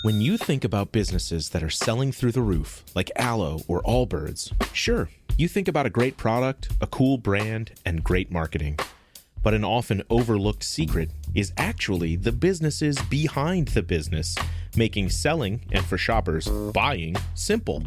When you think about businesses that are selling through the roof, like Aloe or Allbirds, sure, you think about a great product, a cool brand, and great marketing. But an often overlooked secret is actually the businesses behind the business, making selling, and for shoppers, buying, simple.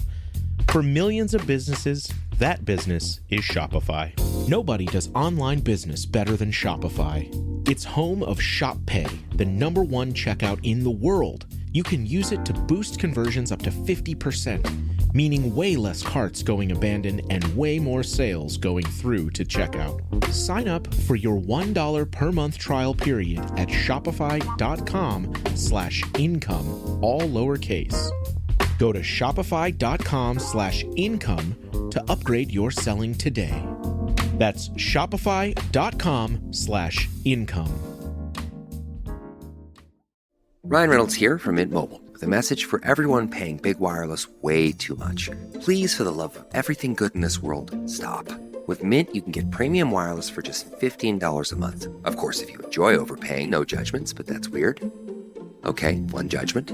For millions of businesses, that business is Shopify. Nobody does online business better than Shopify. It's home of Shop Pay, the #1 checkout in the world. You can use it to boost conversions up to 50%, meaning way less carts going abandoned and way more sales going through to checkout. Sign up for your $1 per month trial period at shopify.com/income, all lowercase. Go to shopify.com/income to upgrade your selling today. That's shopify.com/income. Ryan Reynolds here from Mint Mobile with a message for everyone paying big wireless way too much. Please, for the love of everything good in this world, stop. With Mint, you can get premium wireless for just $15 a month. Of course, if you enjoy overpaying, no judgments, but that's weird. Okay, one judgment.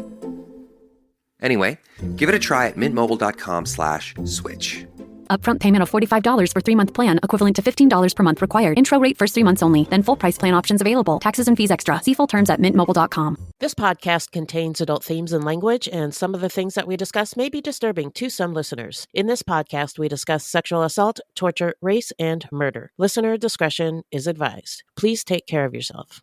Anyway, give it a try at mintmobile.com/switch. Upfront payment of $45 for 3-month plan, equivalent to $15 per month required. Intro rate first 3 months only, then full price plan options available. Taxes and fees extra. See full terms at mintmobile.com. This podcast contains adult themes and language, and some of the things that we discuss may be disturbing to some listeners. In this podcast, we discuss sexual assault, torture, race, and murder. Listener discretion is advised. Please take care of yourself.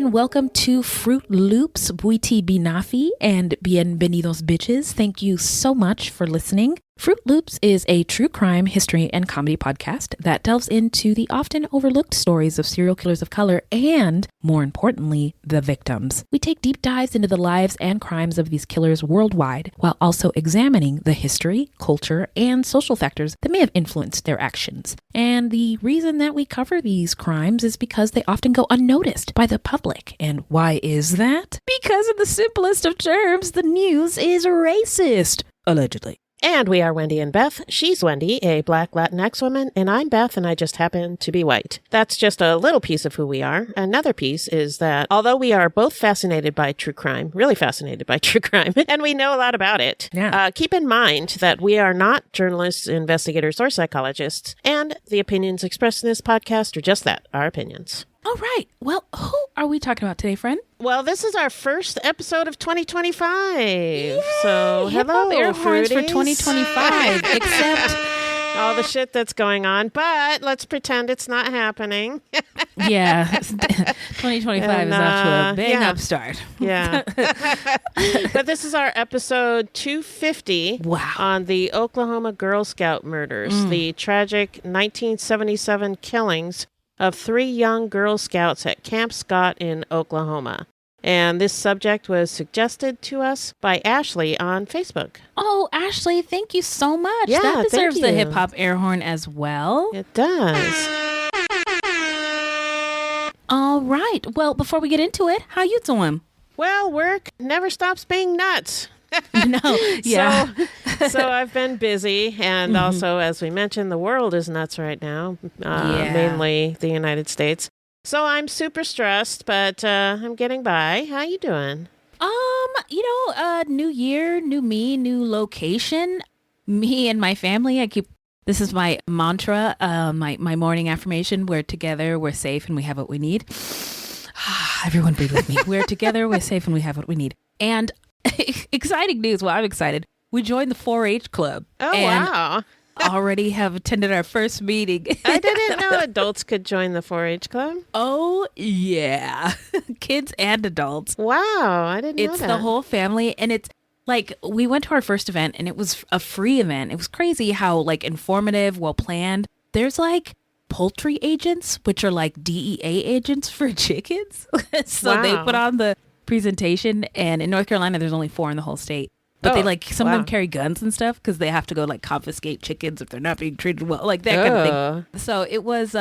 Welcome to Fruit Loops, Buiti Binafi, and Bienvenidos Bitches. Thank you so much for listening. Fruit Loops is a true crime, history, and comedy podcast that delves into the often overlooked stories of serial killers of color and, more importantly, the victims. We take deep dives into the lives and crimes of these killers worldwide, while also examining the history, culture, and social factors that may have influenced their actions. And the reason that we cover these crimes is because they often go unnoticed by the public. And why is that? Because in the simplest of terms, the news is racist. Allegedly. And we are Wendy and Beth. She's Wendy, a Black Latinx woman, and I'm Beth, and I just happen to be white. That's just a little piece of who we are. Another piece is that although we are both fascinated by true crime, really fascinated by true crime, and we know a lot about it, keep in mind that we are not journalists, investigators, or psychologists, and the opinions expressed in this podcast are just that, our opinions. All right. Well, who are we talking about today, friend? Well, this is our first episode of 2025. Yay! So, hello, air horns for fruities. 2025, except all the shit that's going on. But let's pretend it's not happening. Yeah, 2025 is off to a big upstart. Yeah. But this is our episode 250 on the Oklahoma Girl Scout murders, the tragic 1977 killings of 3 young Girl Scouts at Camp Scott in Oklahoma. And this subject was suggested to us by Ashley on Facebook. Oh, Ashley, thank you so much. Yeah, that deserves thank the you. hip-hop air horn as well. It does. All right. Well, before we get into it, how you doing? Well, work never stops being nuts. No, yeah. So I've been busy, and also, as we mentioned, the world is nuts right now, mainly the United States. So I'm super stressed, but I'm getting by. How you doing? New year, new me, new location. Me and my family. This is my mantra, my morning affirmation. We're together, we're safe, and we have what we need. Everyone breathe with me. We're together, we're safe, and we have what we need. And exciting news. Well, I'm excited. We joined the 4-H club. Oh, wow. already have attended our first meeting. I didn't know adults could join the 4-H club. Oh, yeah. Kids and adults. Wow, I didn't know that. It's the whole family, and it's like we went to our first event, and it was a free event. It was crazy how like informative, well planned. There's like poultry agents, which are like DEA agents for chickens. So they put on the presentation, and in North Carolina, there's only 4 in the whole state. But they like some of them carry guns and stuff because they have to go like confiscate chickens if they're not being treated well, like that kind of thing. So it was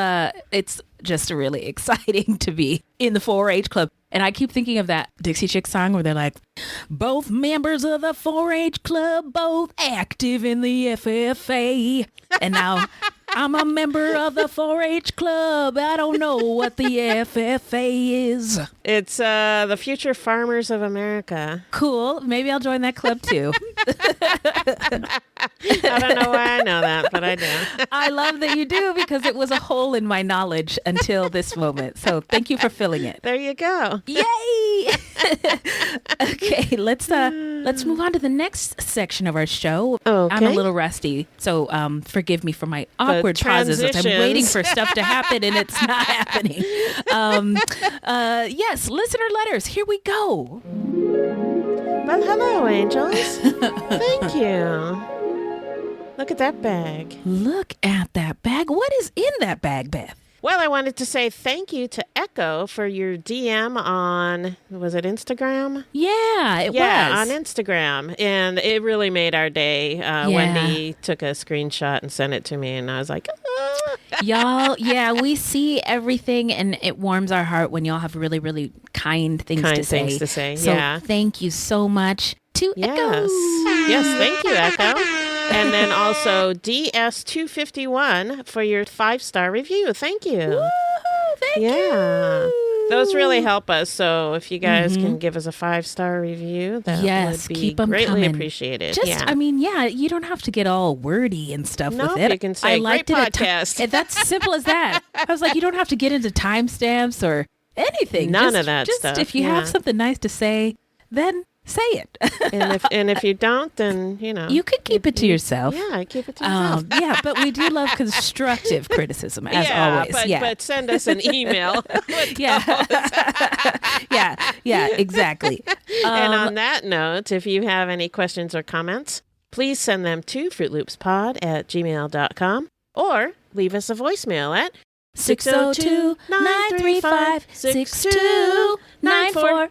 it's just really exciting to be in the 4-H club. And I keep thinking of that Dixie Chicks song where they're like, both members of the 4-H club, both active in the FFA. And now I'm a member of the 4-H club. I don't know what the FFA is. It's the Future Farmers of America. Cool. Maybe I'll join that club too. I don't know why I know that, but I do. I love that you do because it was a hole in my knowledge until this moment. So thank you for filling it. There you go. Yay! Okay, let's move on to the next section of our show. Okay. I'm a little rusty, so forgive me for my awkward pauses as I'm waiting for stuff to happen and it's not happening. Yes, listener letters. Here we go. Well, hello, angels. Thank you. Look at that bag. Look at that bag. What is in that bag, Beth? Well, I wanted to say thank you to Echo for your DM on, was it Instagram? Yeah, it was. Yeah, on Instagram. And it really made our day. Wendy took a screenshot and sent it to me, and I was like, Y'all, yeah, we see everything, and it warms our heart when y'all have really, really kind things to say. So thank you so much to Echo. Yes, thank you, Echo. And then also DS251 for your 5-star review. Thank you. Woo-hoo, thank you. Those really help us. So if you guys can give us a 5-star review, that would be greatly appreciated. You don't have to get all wordy and stuff with it. You can say, great podcast. That's simple as that. I was like, you don't have to get into timestamps or anything. None of that just stuff. If you have something nice to say, then say it. and if you don't, then, you could keep it to yourself. Yeah, keep it to yourself. But we do love constructive criticism, as always. But send us an email. Yeah, exactly. And on that note, if you have any questions or comments, please send them to fruitloopspod@gmail.com or leave us a voicemail at 602-935-6294.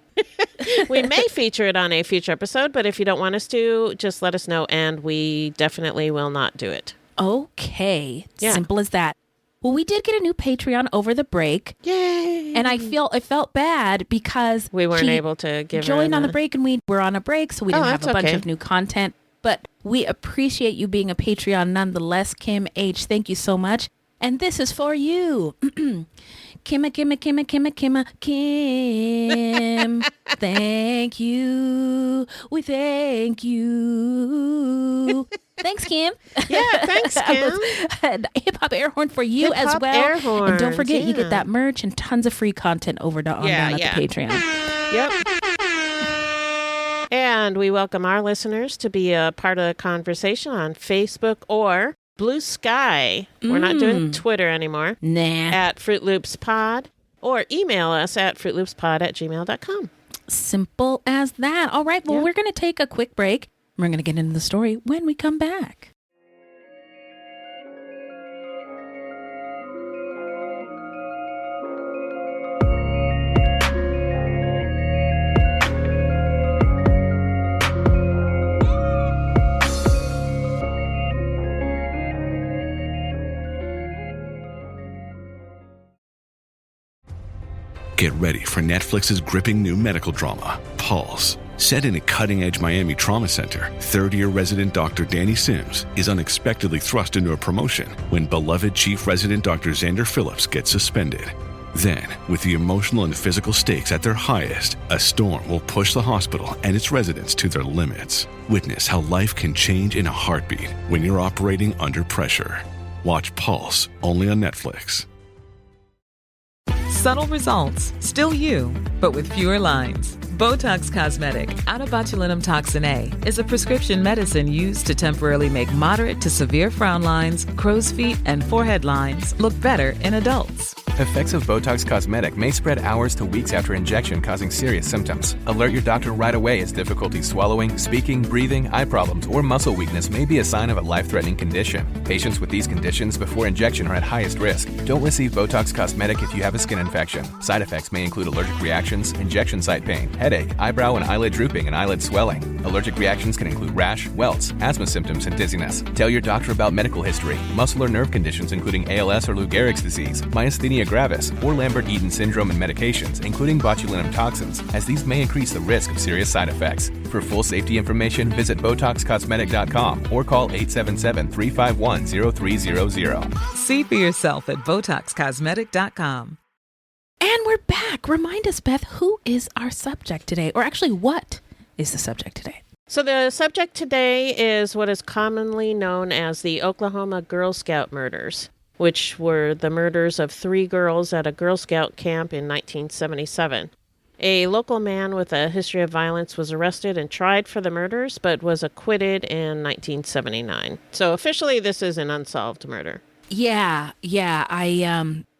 We may feature it on a future episode, but if you don't want us to, just let us know, and we definitely will not do it. Okay. Yeah. Simple as that. Well, we did get a new Patreon over the break. Yay! And I felt bad because we weren't able to join on the break, and we were on a break, so we didn't have a bunch of new content. But we appreciate you being a Patreon nonetheless. Kim H., thank you so much. And this is for you. Kim. Thank you. We thank you. Thanks, Kim. Yeah, thanks, Kim. Hip hop air horn for you as well. Air horns, and don't forget, you get that merch and tons of free content over down at the Patreon. Yep. And we welcome our listeners to be a part of the conversation on Facebook or Blue Sky. We're not doing Twitter anymore. Nah. At Fruit Loops Pod, or email us at fruitloopspod@gmail.com. Simple as that. All right. Well, we're going to take a quick break. We're going to get into the story when we come back. Get ready for Netflix's gripping new medical drama, Pulse. Set in a cutting-edge Miami trauma center, third-year resident Dr. Danny Sims is unexpectedly thrust into a promotion when beloved chief resident Dr. Xander Phillips gets suspended. Then, with the emotional and physical stakes at their highest, a storm will push the hospital and its residents to their limits. Witness how life can change in a heartbeat when you're operating under pressure. Watch Pulse, only on Netflix. Subtle results, still you, but with fewer lines. Botox Cosmetic, out of botulinum toxin A, is a prescription medicine used to temporarily make moderate to severe frown lines, crow's feet, and forehead lines look better in adults. Effects of Botox Cosmetic may spread hours to weeks after injection, causing serious symptoms. Alert your doctor right away as difficulty swallowing, speaking, breathing, eye problems, or muscle weakness may be a sign of a life-threatening condition. Patients with these conditions before injection are at highest risk. Don't receive Botox Cosmetic if you have a skin infection. Side effects may include allergic reactions, injection site pain, headache, eyebrow and eyelid drooping, and eyelid swelling. Allergic reactions can include rash, welts, asthma symptoms, and dizziness. Tell your doctor about medical history, muscle or nerve conditions including ALS or Lou Gehrig's disease, myasthenia gravis, or Lambert-Eaton syndrome, and medications, including botulinum toxins, as these may increase the risk of serious side effects. For full safety information, visit BotoxCosmetic.com or call 877-351-0300. See for yourself at BotoxCosmetic.com. And we're back. Remind us, Beth, who is our subject today? Or actually, what is the subject today? So the subject today is what is commonly known as the Oklahoma Girl Scout murders, which were the murders of 3 girls at a Girl Scout camp in 1977. A local man with a history of violence was arrested and tried for the murders, but was acquitted in 1979. So officially, this is an unsolved murder. Yeah.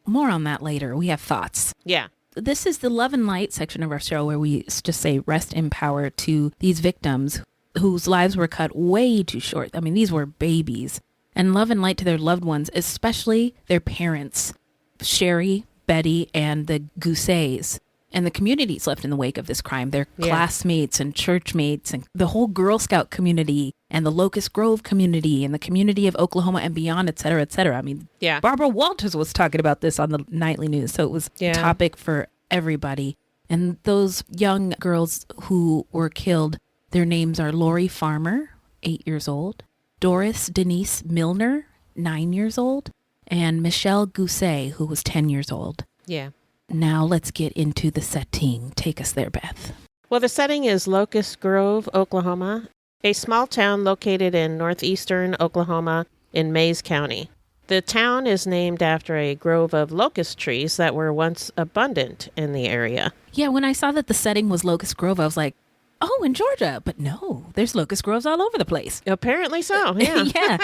More on that later. We have thoughts. Yeah. This is the love and light section of our show where we just say rest in power to these victims whose lives were cut way too short. I mean, these were babies. And love and light to their loved ones, especially their parents, Sherry, Betty, and the Goussays. And the communities left in the wake of this crime, their classmates and church mates and the whole Girl Scout community and the Locust Grove community and the community of Oklahoma and beyond, et cetera, et cetera. I mean, Barbara Walters was talking about this on the nightly news, so it was a topic for everybody. And those young girls who were killed, their names are Lori Farmer, 8 years old, Doris Denise Milner, 9 years old, and Michelle Goussay, who was 10 years old. Yeah. Now let's get into the setting. Take us there, Beth. Well, the setting is Locust Grove, Oklahoma, a small town located in northeastern Oklahoma in Mayes County. The town is named after a grove of locust trees that were once abundant in the area. Yeah, when I saw that the setting was Locust Grove, I was like, oh, in Georgia. But no, there's locust groves all over the place. Apparently so, yeah. Yeah.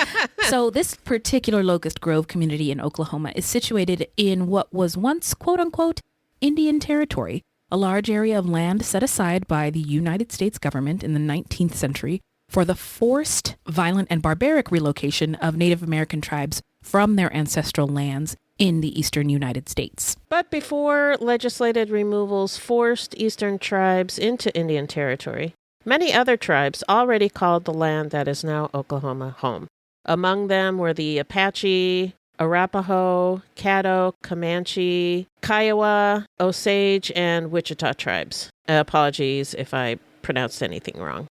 So this particular Locust Grove community in Oklahoma is situated in what was once, quote unquote, Indian territory, a large area of land set aside by the United States government in the 19th century for the forced, violent, and barbaric relocation of Native American tribes from their ancestral lands in the eastern United States. But before legislated removals forced eastern tribes into Indian territory, many other tribes already called the land that is now Oklahoma home. Among them were the Apache, Arapaho, Caddo, Comanche, Kiowa, Osage, and Wichita tribes. Apologies if I pronounced anything wrong.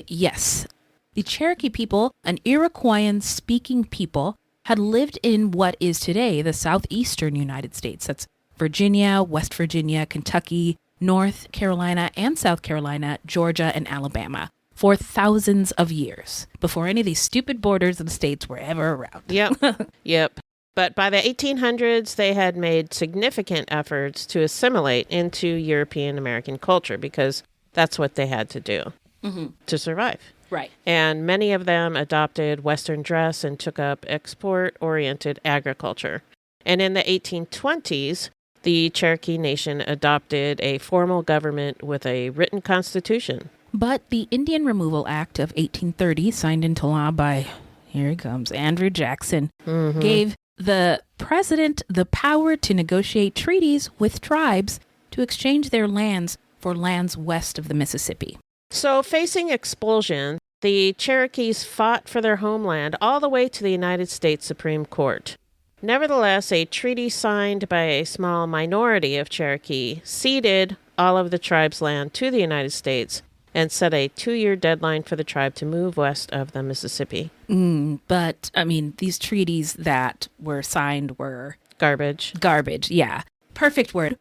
Yes. The Cherokee people, an Iroquoian-speaking people, had lived in what is today the southeastern United States. That's Virginia, West Virginia, Kentucky, North Carolina, and South Carolina, Georgia, and Alabama for thousands of years before any of these stupid borders of the states were ever around. Yep. But by the 1800s, they had made significant efforts to assimilate into European American culture because that's what they had to do to survive. Right. And many of them adopted Western dress and took up export-oriented agriculture. And in the 1820s, the Cherokee Nation adopted a formal government with a written constitution. But the Indian Removal Act of 1830, signed into law by, here he comes, Andrew Jackson, gave the president the power to negotiate treaties with tribes to exchange their lands for lands west of the Mississippi. So facing expulsion, the Cherokees fought for their homeland all the way to the United States Supreme Court. Nevertheless, a treaty signed by a small minority of Cherokee ceded all of the tribe's land to the United States and set a 2-year deadline for the tribe to move west of the Mississippi. But, I mean, these treaties that were signed were... Garbage, yeah. Perfect word.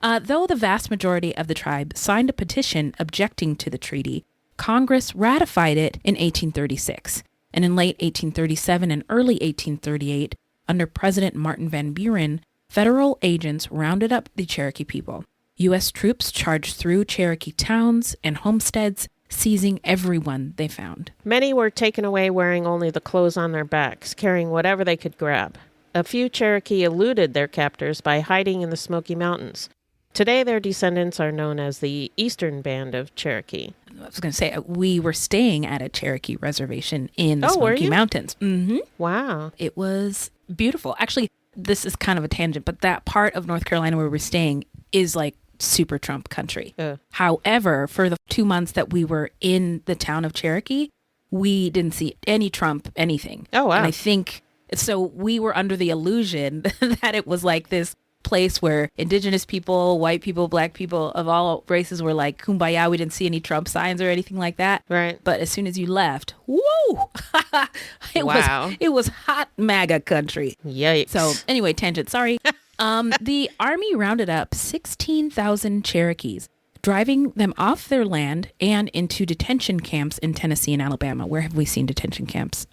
Though the vast majority of the tribe signed a petition objecting to the treaty, Congress ratified it in 1836. And in late 1837 and early 1838, under President Martin Van Buren, federal agents rounded up the Cherokee people, U.S. troops charged through Cherokee towns and homesteads, seizing everyone they found. Many were taken away wearing only the clothes on their backs, carrying whatever they could grab. A few Cherokee eluded their captors by hiding in the Smoky Mountains. Today, their descendants are known as the Eastern Band of Cherokee. I was going to say, we were staying at a Cherokee reservation in the Oh, were Smoky you? Mountains. Mm-hmm. Wow. It was beautiful. Actually, this is kind of a tangent, but that part of North Carolina where we're staying is like super Trump country. However, for the 2 months that we were in the town of Cherokee, we didn't see any Trump anything. Oh, wow. And I think, so we were under the illusion that it was like this place where indigenous people, white people, black people of all races were like, kumbaya, we didn't see any Trump signs or anything like that. Right. But as soon as you left, woo! Wow. It was hot MAGA country. Yikes. So anyway, tangent, sorry. The Army rounded up 16,000 Cherokees, driving them off their land and into detention camps in Tennessee and Alabama. Where have we seen detention camps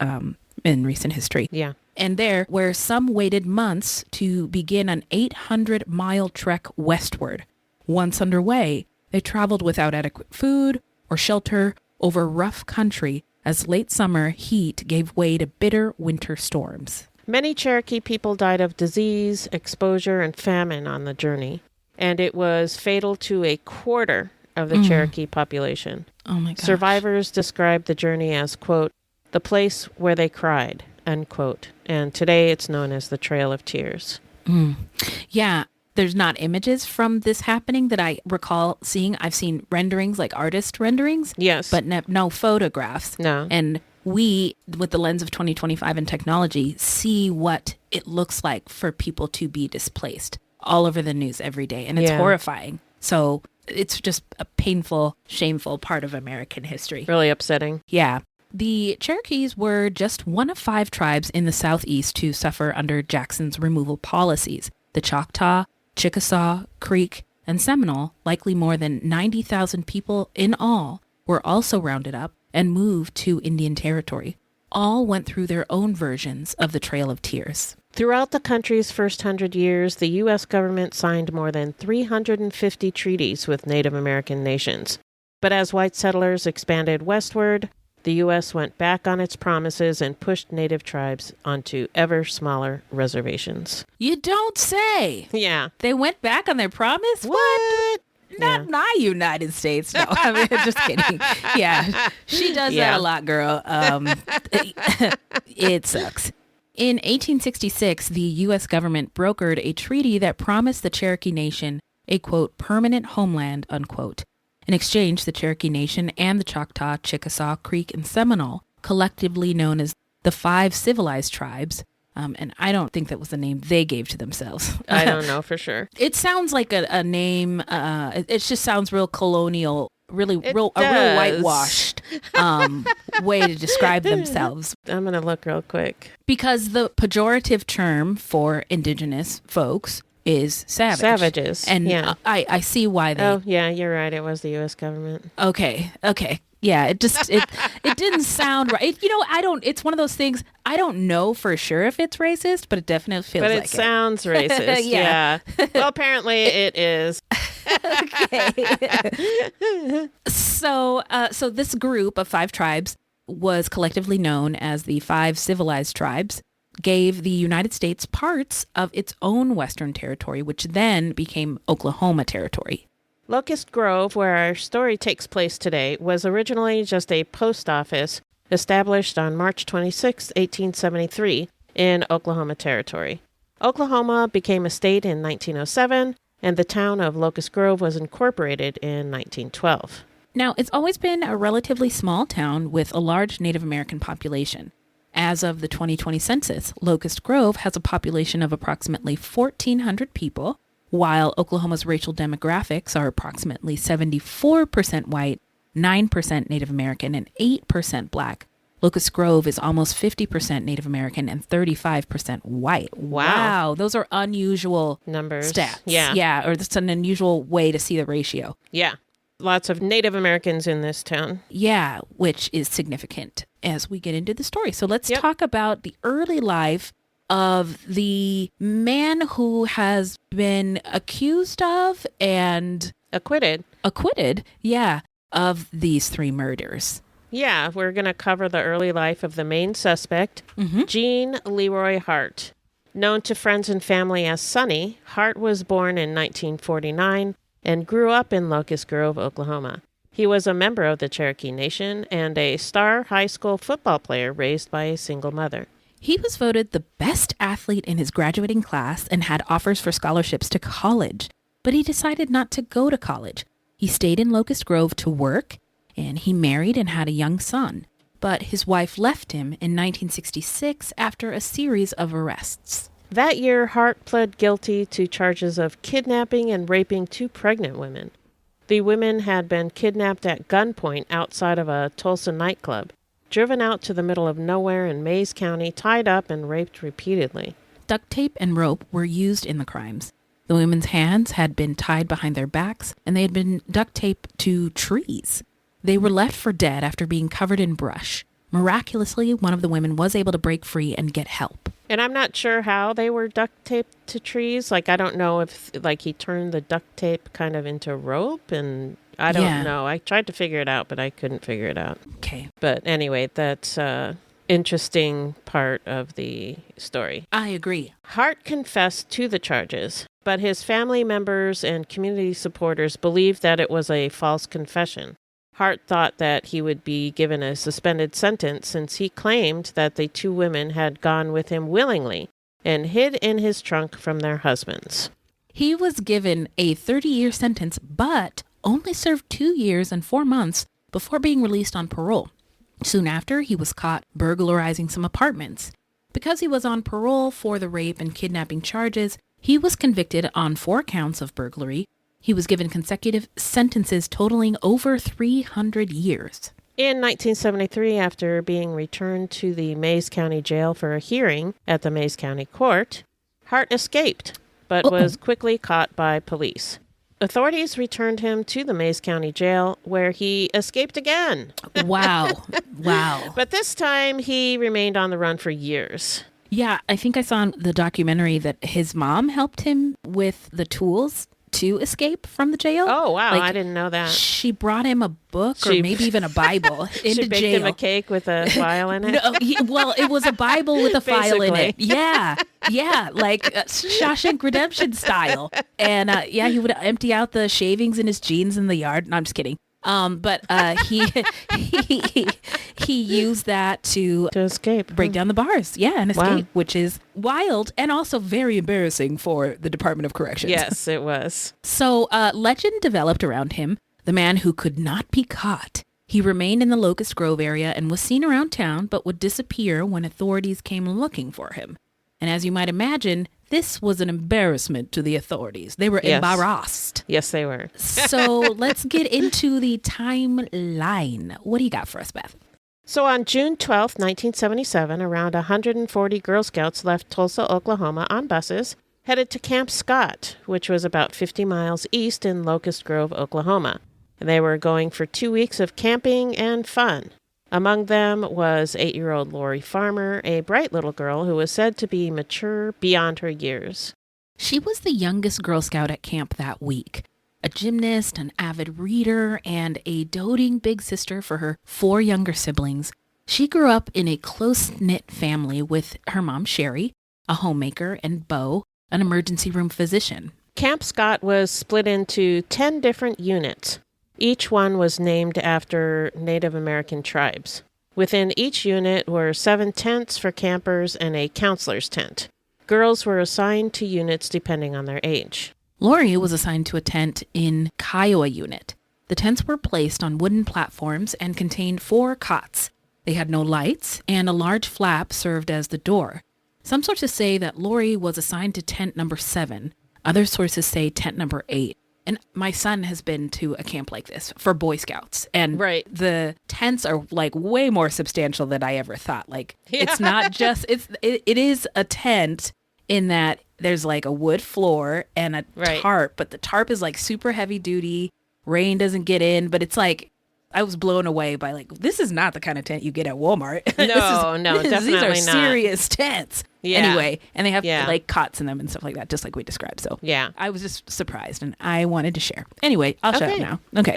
in recent history? Yeah. And there, where some waited months to begin an 800-mile trek westward. Once underway, they traveled without adequate food or shelter over rough country as late summer heat gave way to bitter winter storms. Many Cherokee people died of disease, exposure, and famine on the journey, and it was fatal to a quarter of the Cherokee population. Oh my gosh. Survivors described the journey as, quote, the place where they cried, unquote, and today it's known as the Trail of Tears. Yeah, there's not images from this happening that I recall seeing. I've seen renderings, like artist renderings. Yes. But no photographs. No. And we, with the lens of 2025 and technology, see what it looks like for people to be displaced all over the news every day. And it's horrifying. So it's just a painful, shameful part of American history. Really upsetting. Yeah. The Cherokees were just one of 5 tribes in the Southeast to suffer under Jackson's removal policies. The Choctaw, Chickasaw, Creek, and Seminole, likely more than 90,000 people in all, were also rounded up and moved to Indian Territory. All went through their own versions of the Trail of Tears. Throughout the country's first 100 years, the U.S. government signed more than 350 treaties with Native American nations. But as white settlers expanded westward, the U.S. went back on its promises and pushed Native tribes onto ever smaller reservations. You don't say. Yeah. They went back on their promise? What? Not my United States. No, I mean, just kidding. Yeah, she does that a lot, girl. It sucks. In 1866, the U.S. government brokered a treaty that promised the Cherokee Nation a, quote, permanent homeland, unquote. In exchange, the Cherokee Nation and the Choctaw, Chickasaw, Creek, and Seminole, collectively known as the 5 civilized tribes, and I don't think that was the name they gave to themselves. I don't know for sure. It sounds like a name. It just sounds real colonial, a real whitewashed way to describe themselves. I'm going to look real quick. Because the pejorative term for indigenous folks is savage. Savages. And I see why they... Oh, yeah, you're right. It was the U.S. government. Okay. Yeah, it didn't sound right. It's one of those things, I don't know for sure if it's racist, but it definitely feels like it. But it sounds racist, yeah. Well, apparently it is. Okay. So this group of 5 tribes was collectively known as the 5 civilized tribes, gave the United States parts of its own Western territory, which then became Oklahoma Territory. Locust Grove, where our story takes place today, was originally just a post office established on March 26, 1873, in Oklahoma Territory. Oklahoma became a state in 1907, and the town of Locust Grove was incorporated in 1912. Now, it's always been a relatively small town with a large Native American population. As of the 2020 census, Locust Grove has a population of approximately 1,400 people, while Oklahoma's racial demographics are approximately 74% white, 9% Native American, and 8% black. Locust Grove is almost 50% Native American and 35% white. Wow. Those are unusual numbers. Stats. Yeah, or that's an unusual way to see the ratio. Yeah. Lots of Native Americans in this town. Yeah, which is significant as we get into the story. So let's talk about the early life of the man who has been accused of and Acquitted. Yeah, of these 3 murders. Yeah, we're going to cover the early life of the main suspect, Jean Leroy Hart. Known to friends and family as Sonny, Hart was born in 1949 and grew up in Locust Grove, Oklahoma. He was a member of the Cherokee Nation and a star high school football player raised by a single mother. He was voted the best athlete in his graduating class and had offers for scholarships to college, but he decided not to go to college. He stayed in Locust Grove to work, and he married and had a young son. But his wife left him in 1966 after a series of arrests. That year, Hart pled guilty to charges of kidnapping and raping 2 pregnant women. The women had been kidnapped at gunpoint outside of a Tulsa nightclub, driven out to the middle of nowhere in Mays County, tied up and raped repeatedly. Duct tape and rope were used in the crimes. The women's hands had been tied behind their backs, and they had been duct taped to trees. They were left for dead after being covered in brush. Miraculously, one of the women was able to break free and get help. And I'm not sure how they were duct taped to trees. Like, I don't know if, like, he turned the duct tape kind of into rope, and I don't know. I tried to figure it out, but I couldn't figure it out. Okay. But anyway, that's interesting part of the story. I agree. Hart confessed to the charges, but his family members and community supporters believed that it was a false confession. Hart thought that he would be given a suspended sentence since he claimed that the 2 women had gone with him willingly and hid in his trunk from their husbands. He was given a 30-year sentence, but only served 2 years and 4 months before being released on parole. Soon after, he was caught burglarizing some apartments. Because he was on parole for the rape and kidnapping charges, he was convicted on 4 counts of burglary. He was given consecutive sentences totaling over 300 years. In 1973, after being returned to the Mays County Jail for a hearing at the Mays County Court, Hart escaped, but was quickly caught by police. Authorities returned him to the Mays County Jail, where he escaped again. Wow. But this time, he remained on the run for years. Yeah, I think I saw in the documentary that his mom helped him with the tools to escape from the jail. Oh, wow. I didn't know that. She brought him a book or maybe even a Bible into she baked jail. him a cake with a file in it? Well, it was a Bible with a file in it. Yeah, like Shawshank Redemption style. And he would empty out the shavings in his jeans in the yard. No, I'm just kidding. But he used that to escape, break down the bars. Yeah, and escape, which is wild and also very embarrassing for the Department of Corrections. Yes, it was. So legend developed around him, the man who could not be caught. He remained in the Locust Grove area and was seen around town, but would disappear when authorities came looking for him. And as you might imagine, this was an embarrassment to the authorities. They were embarrassed. Yes, they were. So let's get into the timeline. What do you got for us, Beth? So on June 12th, 1977, around 140 Girl Scouts left Tulsa, Oklahoma on buses, headed to Camp Scott, which was about 50 miles east in Locust Grove, Oklahoma. They were going for 2 weeks of camping and fun. Among them was 8-year-old Lori Farmer, a bright little girl who was said to be mature beyond her years. She was the youngest Girl Scout at camp that week, a gymnast, an avid reader, and a doting big sister for her 4 younger siblings. She grew up in a close-knit family with her mom, Sherry, a homemaker, and Bo, an emergency room physician. Camp Scott was split into 10 different units. Each one was named after Native American tribes. Within each unit were 7 tents for campers and a counselor's tent. Girls were assigned to units depending on their age. Lori was assigned to a tent in Kiowa unit. The tents were placed on wooden platforms and contained 4 cots. They had no lights, and a large flap served as the door. Some sources say that Lori was assigned to tent number 7. Other sources say tent number 8. And my son has been to a camp like this for Boy Scouts. And the tents are like way more substantial than I ever thought. Like it's not just, it is a tent in that there's like a wood floor and a tarp, but the tarp is like super heavy duty. Rain doesn't get in, but it's like, I was blown away by like, this is not the kind of tent you get at Walmart. No, definitely these are not. serious tents. anyway. And they have Yeah. like cots in them and stuff like that, just like we described. So Yeah. I was just surprised and I wanted to share. Anyway, I'll shut up now. Okay.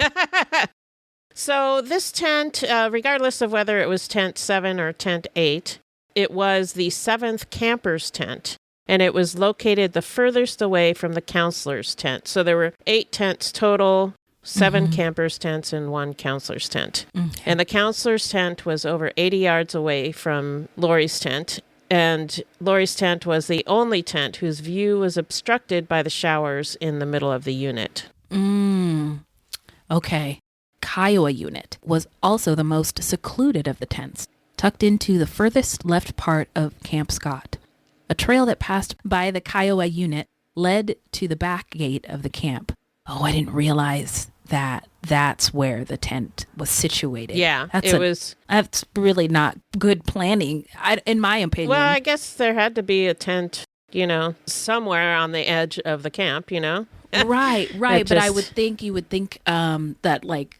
So this tent, regardless of whether it was tent 7 or tent 8, it was the 7th camper's tent, and it was located the furthest away from the counselor's tent. So there were 8 tents total, 7 campers' tents, and 1 counselor's tent. Okay. And the counselor's tent was over 80 yards away from Lori's tent, and Lori's tent was the only tent whose view was obstructed by the showers in the middle of the unit. Okay. Kiowa unit was also the most secluded of the tents, tucked into the furthest left part of Camp Scott. A trail that passed by the Kiowa unit led to the back gate of the camp. Oh, I didn't realize that that's where the tent was situated. Yeah, that's really not good planning, in my opinion. Well, I guess there had to be a tent, somewhere on the edge of the camp, Right. But I would think that like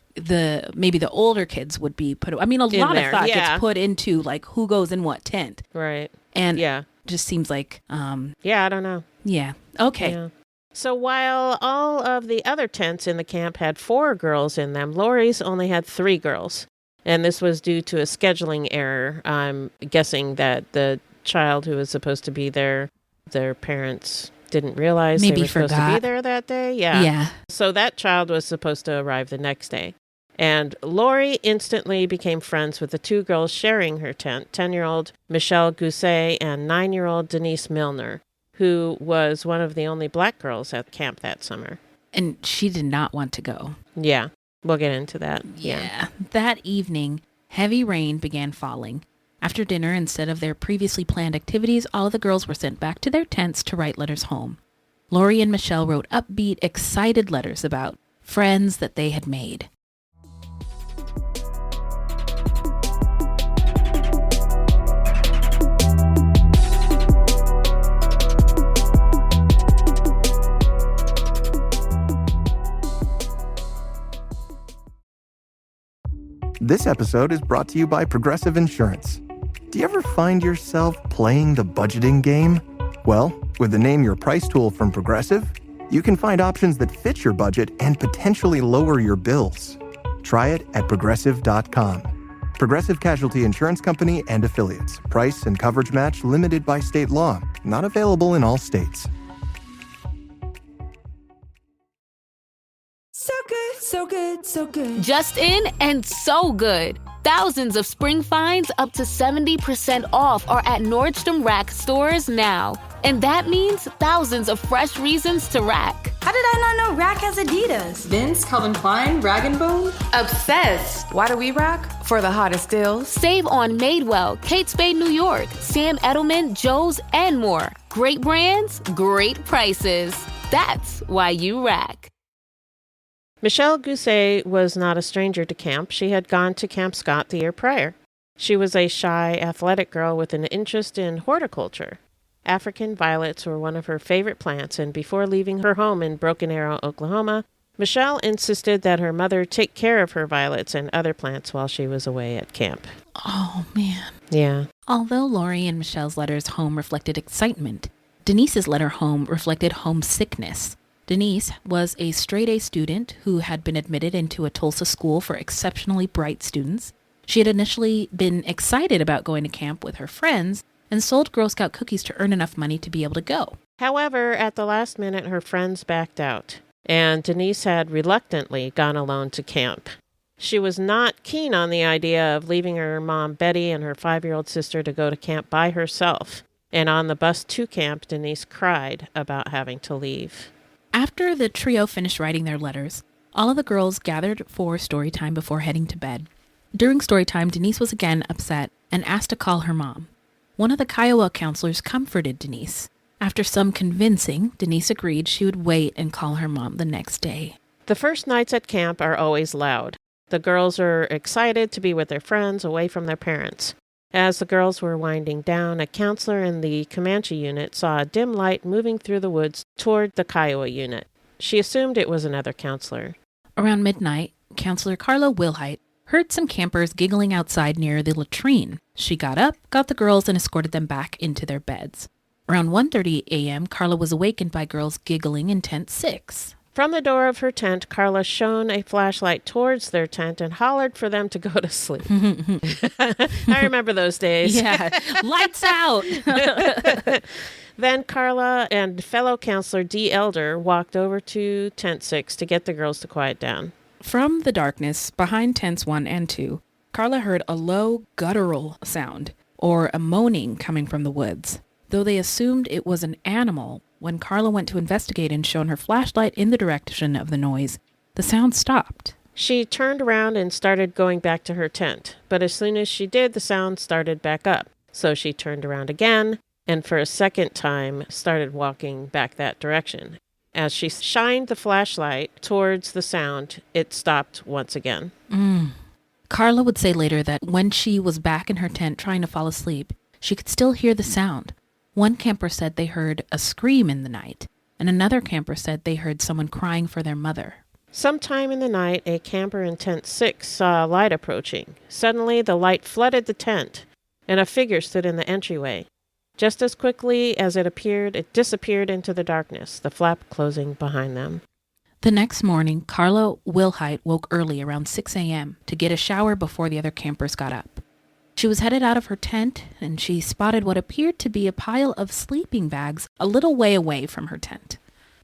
maybe the older kids would be put. I mean, a lot of thought gets put into like who goes in what tent. Right. And just seems like I don't know. Yeah. Okay. Yeah. So while all of the other tents in the camp had 4 girls in them, Lori's only had 3 girls. And this was due to a scheduling error. I'm guessing that the child who was supposed to be there, their parents didn't realize maybe they were forgot. supposed to be there that day. Yeah. So that child was supposed to arrive the next day. And Lori instantly became friends with the 2 girls sharing her tent, 10-year-old Michelle Gousset and 9-year-old Denise Milner, who was one of the only black girls at camp that summer. And she did not want to go. Yeah, we'll get into that. Yeah. That evening, heavy rain began falling. After dinner, instead of their previously planned activities, all of the girls were sent back to their tents to write letters home. Lori and Michelle wrote upbeat, excited letters about friends that they had made. This episode is brought to you by Progressive Insurance. Do you ever find yourself playing the budgeting game? Well, with the Name Your Price tool from Progressive, you can find options that fit your budget and potentially lower your bills. Try it at Progressive.com. Progressive Casualty Insurance Company and Affiliates. Price and coverage match limited by state law. Not available in all states. So good, so good, so good. Just in and so good. Thousands of spring finds up to 70% off are at Nordstrom Rack stores now. And that means thousands of fresh reasons to rack. How did I not know Rack has Adidas? Vince, Calvin Klein, Rag & Bone? Obsessed. Why do we rack? For the hottest deals. Save on Madewell, Kate Spade New York, Sam Edelman, Joe's, and more. Great brands, great prices. That's why you rack. Michelle Gousset was not a stranger to camp. She had gone to Camp Scott the year prior. She was a shy, athletic girl with an interest in horticulture. African violets were one of her favorite plants, and before leaving her home in Broken Arrow, Oklahoma, Michelle insisted that her mother take care of her violets and other plants while she was away at camp. Oh, man. Yeah. Although Lori and Michelle's letters home reflected excitement, Denise's letter home reflected homesickness. Denise was a straight-A student who had been admitted into a Tulsa school for exceptionally bright students. She had initially been excited about going to camp with her friends and sold Girl Scout cookies to earn enough money to be able to go. However, at the last minute, her friends backed out, and Denise had reluctantly gone alone to camp. She was not keen on the idea of leaving her mom, Betty, and her 5-year-old sister to go to camp by herself. And on the bus to camp, Denise cried about having to leave. After the trio finished writing their letters, all of the girls gathered for story time before heading to bed. During story time, Denise was again upset and asked to call her mom. One of the Kiowa counselors comforted Denise. After some convincing, Denise agreed she would wait and call her mom the next day. The first nights at camp are always loud. The girls are excited to be with their friends away from their parents. As the girls were winding down, a counselor in the Comanche unit saw a dim light moving through the woods toward the Kiowa unit. She assumed it was another counselor. Around midnight, Counselor Carla Wilhite heard some campers giggling outside near the latrine. She got up, got the girls, and escorted them back into their beds. Around 1:30 a.m., Carla was awakened by girls giggling in tent 6. From the door of her tent, Carla shone a flashlight towards their tent and hollered for them to go to sleep. I remember those days. Yeah, lights out. Then Carla and fellow counselor Dee Elder walked over to tent 6 to get the girls to quiet down. From the darkness behind tents 1 and 2, Carla heard a low, guttural sound, or a moaning coming from the woods. Though they assumed it was an animal, when Carla went to investigate and shone her flashlight in the direction of the noise, the sound stopped. She turned around and started going back to her tent, but as soon as she did, the sound started back up. So she turned around again, and for a second time started walking back that direction. As she shined the flashlight towards the sound, it stopped once again. Carla would say later that when she was back in her tent trying to fall asleep, she could still hear the sound. One camper said they heard a scream in the night, and another camper said they heard someone crying for their mother. Sometime in the night, a camper in tent 6 saw a light approaching. Suddenly, the light flooded the tent, and a figure stood in the entryway. Just as quickly as it appeared, it disappeared into the darkness, the flap closing behind them. The next morning, Carla Wilhite woke early around 6 a.m. to get a shower before the other campers got up. She was headed out of her tent, and she spotted what appeared to be a pile of sleeping bags a little way away from her tent.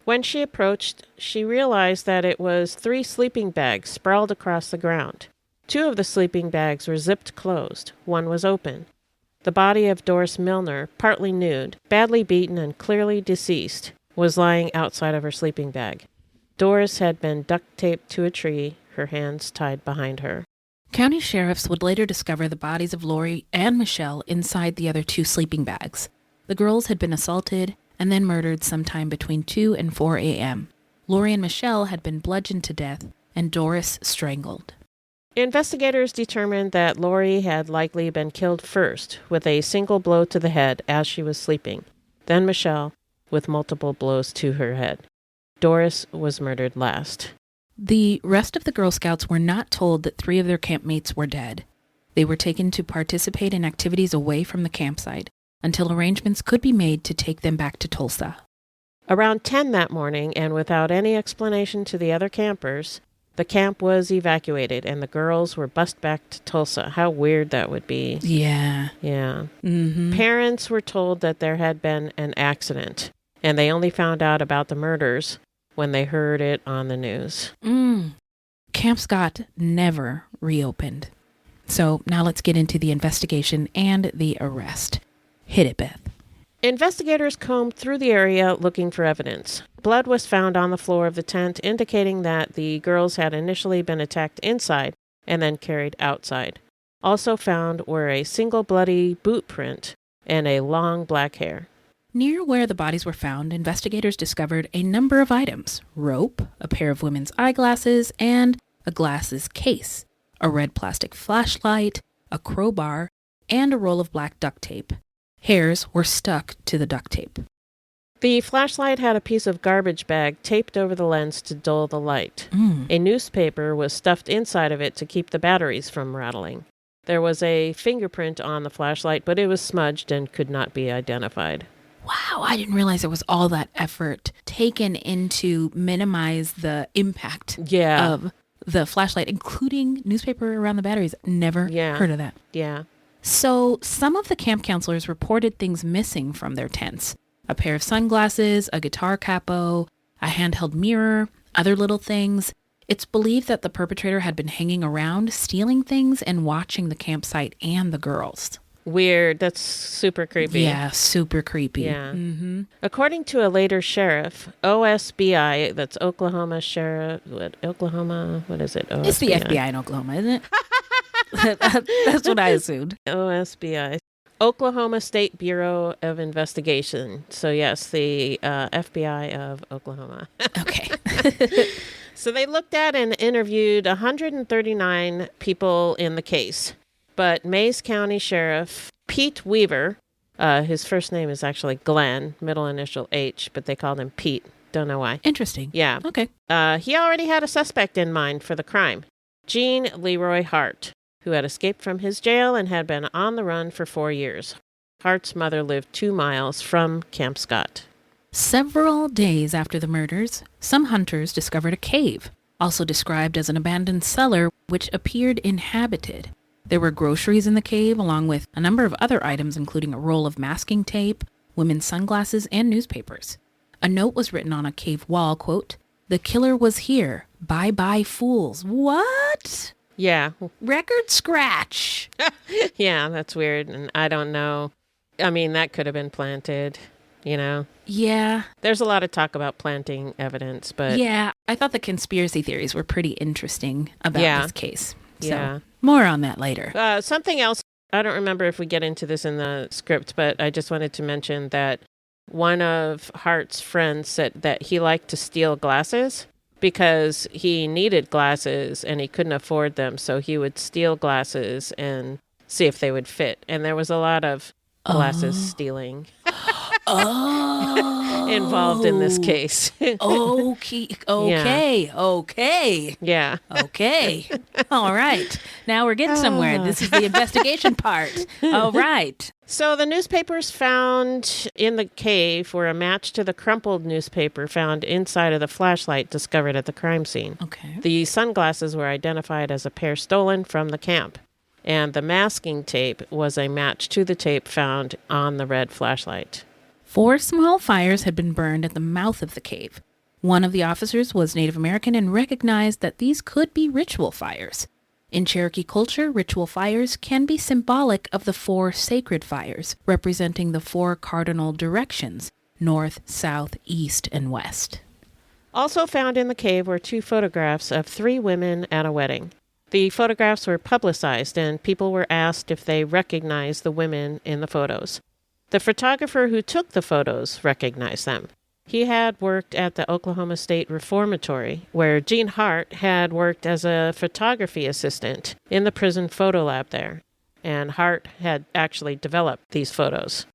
When she approached, she realized that it was 3 sleeping bags sprawled across the ground. 2 of the sleeping bags were zipped closed. 1 was open. The body of Doris Milner, partly nude, badly beaten and clearly deceased, was lying outside of her sleeping bag. Doris had been duct taped to a tree, her hands tied behind her. County sheriffs would later discover the bodies of Lori and Michelle inside the other 2 sleeping bags. The girls had been assaulted and then murdered sometime between 2 and 4 a.m. Lori and Michelle had been bludgeoned to death and Doris strangled. Investigators determined that Lori had likely been killed first with a single blow to the head as she was sleeping, then Michelle with multiple blows to her head. Doris was murdered last. The rest of the Girl Scouts were not told that 3 of their campmates were dead. They were taken to participate in activities away from the campsite until arrangements could be made to take them back to Tulsa. Around 10 that morning, and without any explanation to the other campers, the camp was evacuated and the girls were bused back to Tulsa. How weird that would be. Yeah. Yeah. Mm-hmm. Parents were told that there had been an accident, and they only found out about the murders when they heard it on the news. Camp Scott never reopened. So now let's get into the investigation and the arrest. Hit it, Beth. Investigators combed through the area looking for evidence. Blood was found on the floor of the tent, indicating that the girls had initially been attacked inside and then carried outside. Also found were a single bloody boot print and a long black hair. Near where the bodies were found, investigators discovered a number of items: rope, a pair of women's eyeglasses, and a glasses case, a red plastic flashlight, a crowbar, and a roll of black duct tape. Hairs were stuck to the duct tape. The flashlight had a piece of garbage bag taped over the lens to dull the light. A newspaper was stuffed inside of it to keep the batteries from rattling. There was a fingerprint on the flashlight, but it was smudged and could not be identified. Wow, I didn't realize there was all that effort taken into minimize the impact of the flashlight, including newspaper around the batteries. Never heard of that. Yeah. So some of the camp counselors reported things missing from their tents. A pair of sunglasses, a guitar capo, a handheld mirror, other little things. It's believed that the perpetrator had been hanging around, stealing things, and watching the campsite and the girls. Weird. That's super creepy. Yeah, super creepy. Yeah. Mm-hmm. According to a later sheriff, OSBI, that's Oklahoma Sheriff, what is it? OSBI. It's the FBI in Oklahoma, isn't it? That's what I assumed. OSBI. Oklahoma State Bureau of Investigation. So yes, the FBI of Oklahoma. Okay. So they looked at and interviewed 139 people in the case. But Mays County Sheriff Pete Weaver, his first name is actually Glenn, middle initial H, but they called him Pete. Don't know why. Interesting. Yeah. Okay. He already had a suspect in mind for the crime. Gene Leroy Hart, who had escaped from his jail and had been on the run for 4 years. Hart's mother lived 2 miles from Camp Scott. Several days after the murders, some hunters discovered a cave, also described as an abandoned cellar, which appeared inhabited. There were groceries in the cave, along with a number of other items, including a roll of masking tape, women's sunglasses, and newspapers. A note was written on a cave wall, quote, "The killer was here. Bye-bye, fools." What? Yeah. Record scratch. Yeah, that's weird, and I don't know. I mean, that could have been planted, you know? Yeah. There's a lot of talk about planting evidence, but... Yeah, I thought the conspiracy theories were pretty interesting about this case. So, yeah. More on that later. Something else, I don't remember if we get into this in the script, but I just wanted to mention that one of Hart's friends said that he liked to steal glasses because he needed glasses and he couldn't afford them. So he would steal glasses and see if they would fit. And there was a lot of glasses stealing involved in this case. Okay. Yeah. Okay. All right. Now we're getting somewhere. This is the investigation part. All right. So the newspapers found in the cave were a match to the crumpled newspaper found inside of the flashlight discovered at the crime scene. Okay. The sunglasses were identified as a pair stolen from the camp. And the masking tape was a match to the tape found on the red flashlight. 4 small fires had been burned at the mouth of the cave. One of the officers was Native American and recognized that these could be ritual fires. In Cherokee culture, ritual fires can be symbolic of the 4 sacred fires, representing the 4 cardinal directions, north, south, east, and west. Also found in the cave were 2 photographs of 3 women at a wedding. The photographs were publicized, and people were asked if they recognized the women in the photos. The photographer who took the photos recognized them. He had worked at the Oklahoma State Reformatory, where Gene Hart had worked as a photography assistant in the prison photo lab there. And Hart had actually developed these photos.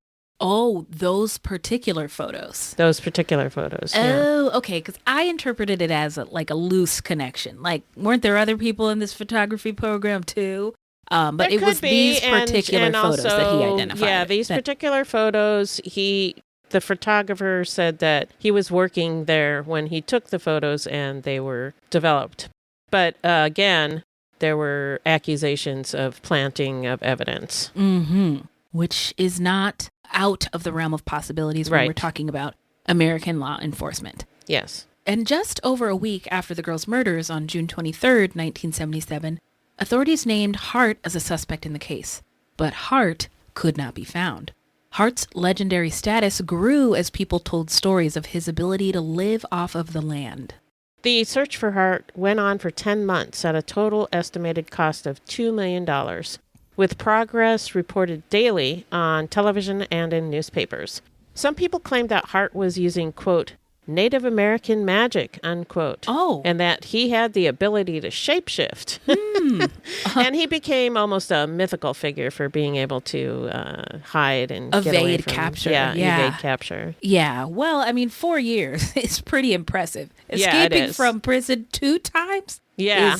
Oh, those particular photos. Those particular photos. Oh, okay. Because I interpreted it as a loose connection. Like, weren't there other people in this photography program too? But it was these particular photos that he identified. Yeah, these particular photos, the photographer said that he was working there when he took the photos and they were developed. But again, there were accusations of planting of evidence. Mm-hmm. Which is not out of the realm of possibilities when we're talking about American law enforcement. Yes. And just over a week after the girls' murders on June 23rd, 1977, authorities named Hart as a suspect in the case. But Hart could not be found. Hart's legendary status grew as people told stories of his ability to live off of the land. The search for Hart went on for 10 months at a total estimated cost of $2 million. With progress reported daily on television and in newspapers. Some people claimed that Hart was using, quote, Native American magic, unquote. Oh. And that he had the ability to shapeshift. And he became almost a mythical figure for being able to hide and evade capture. Evade capture. Yeah. Well, I mean, 4 years is pretty impressive. Escaping from prison 2 times? Yeah.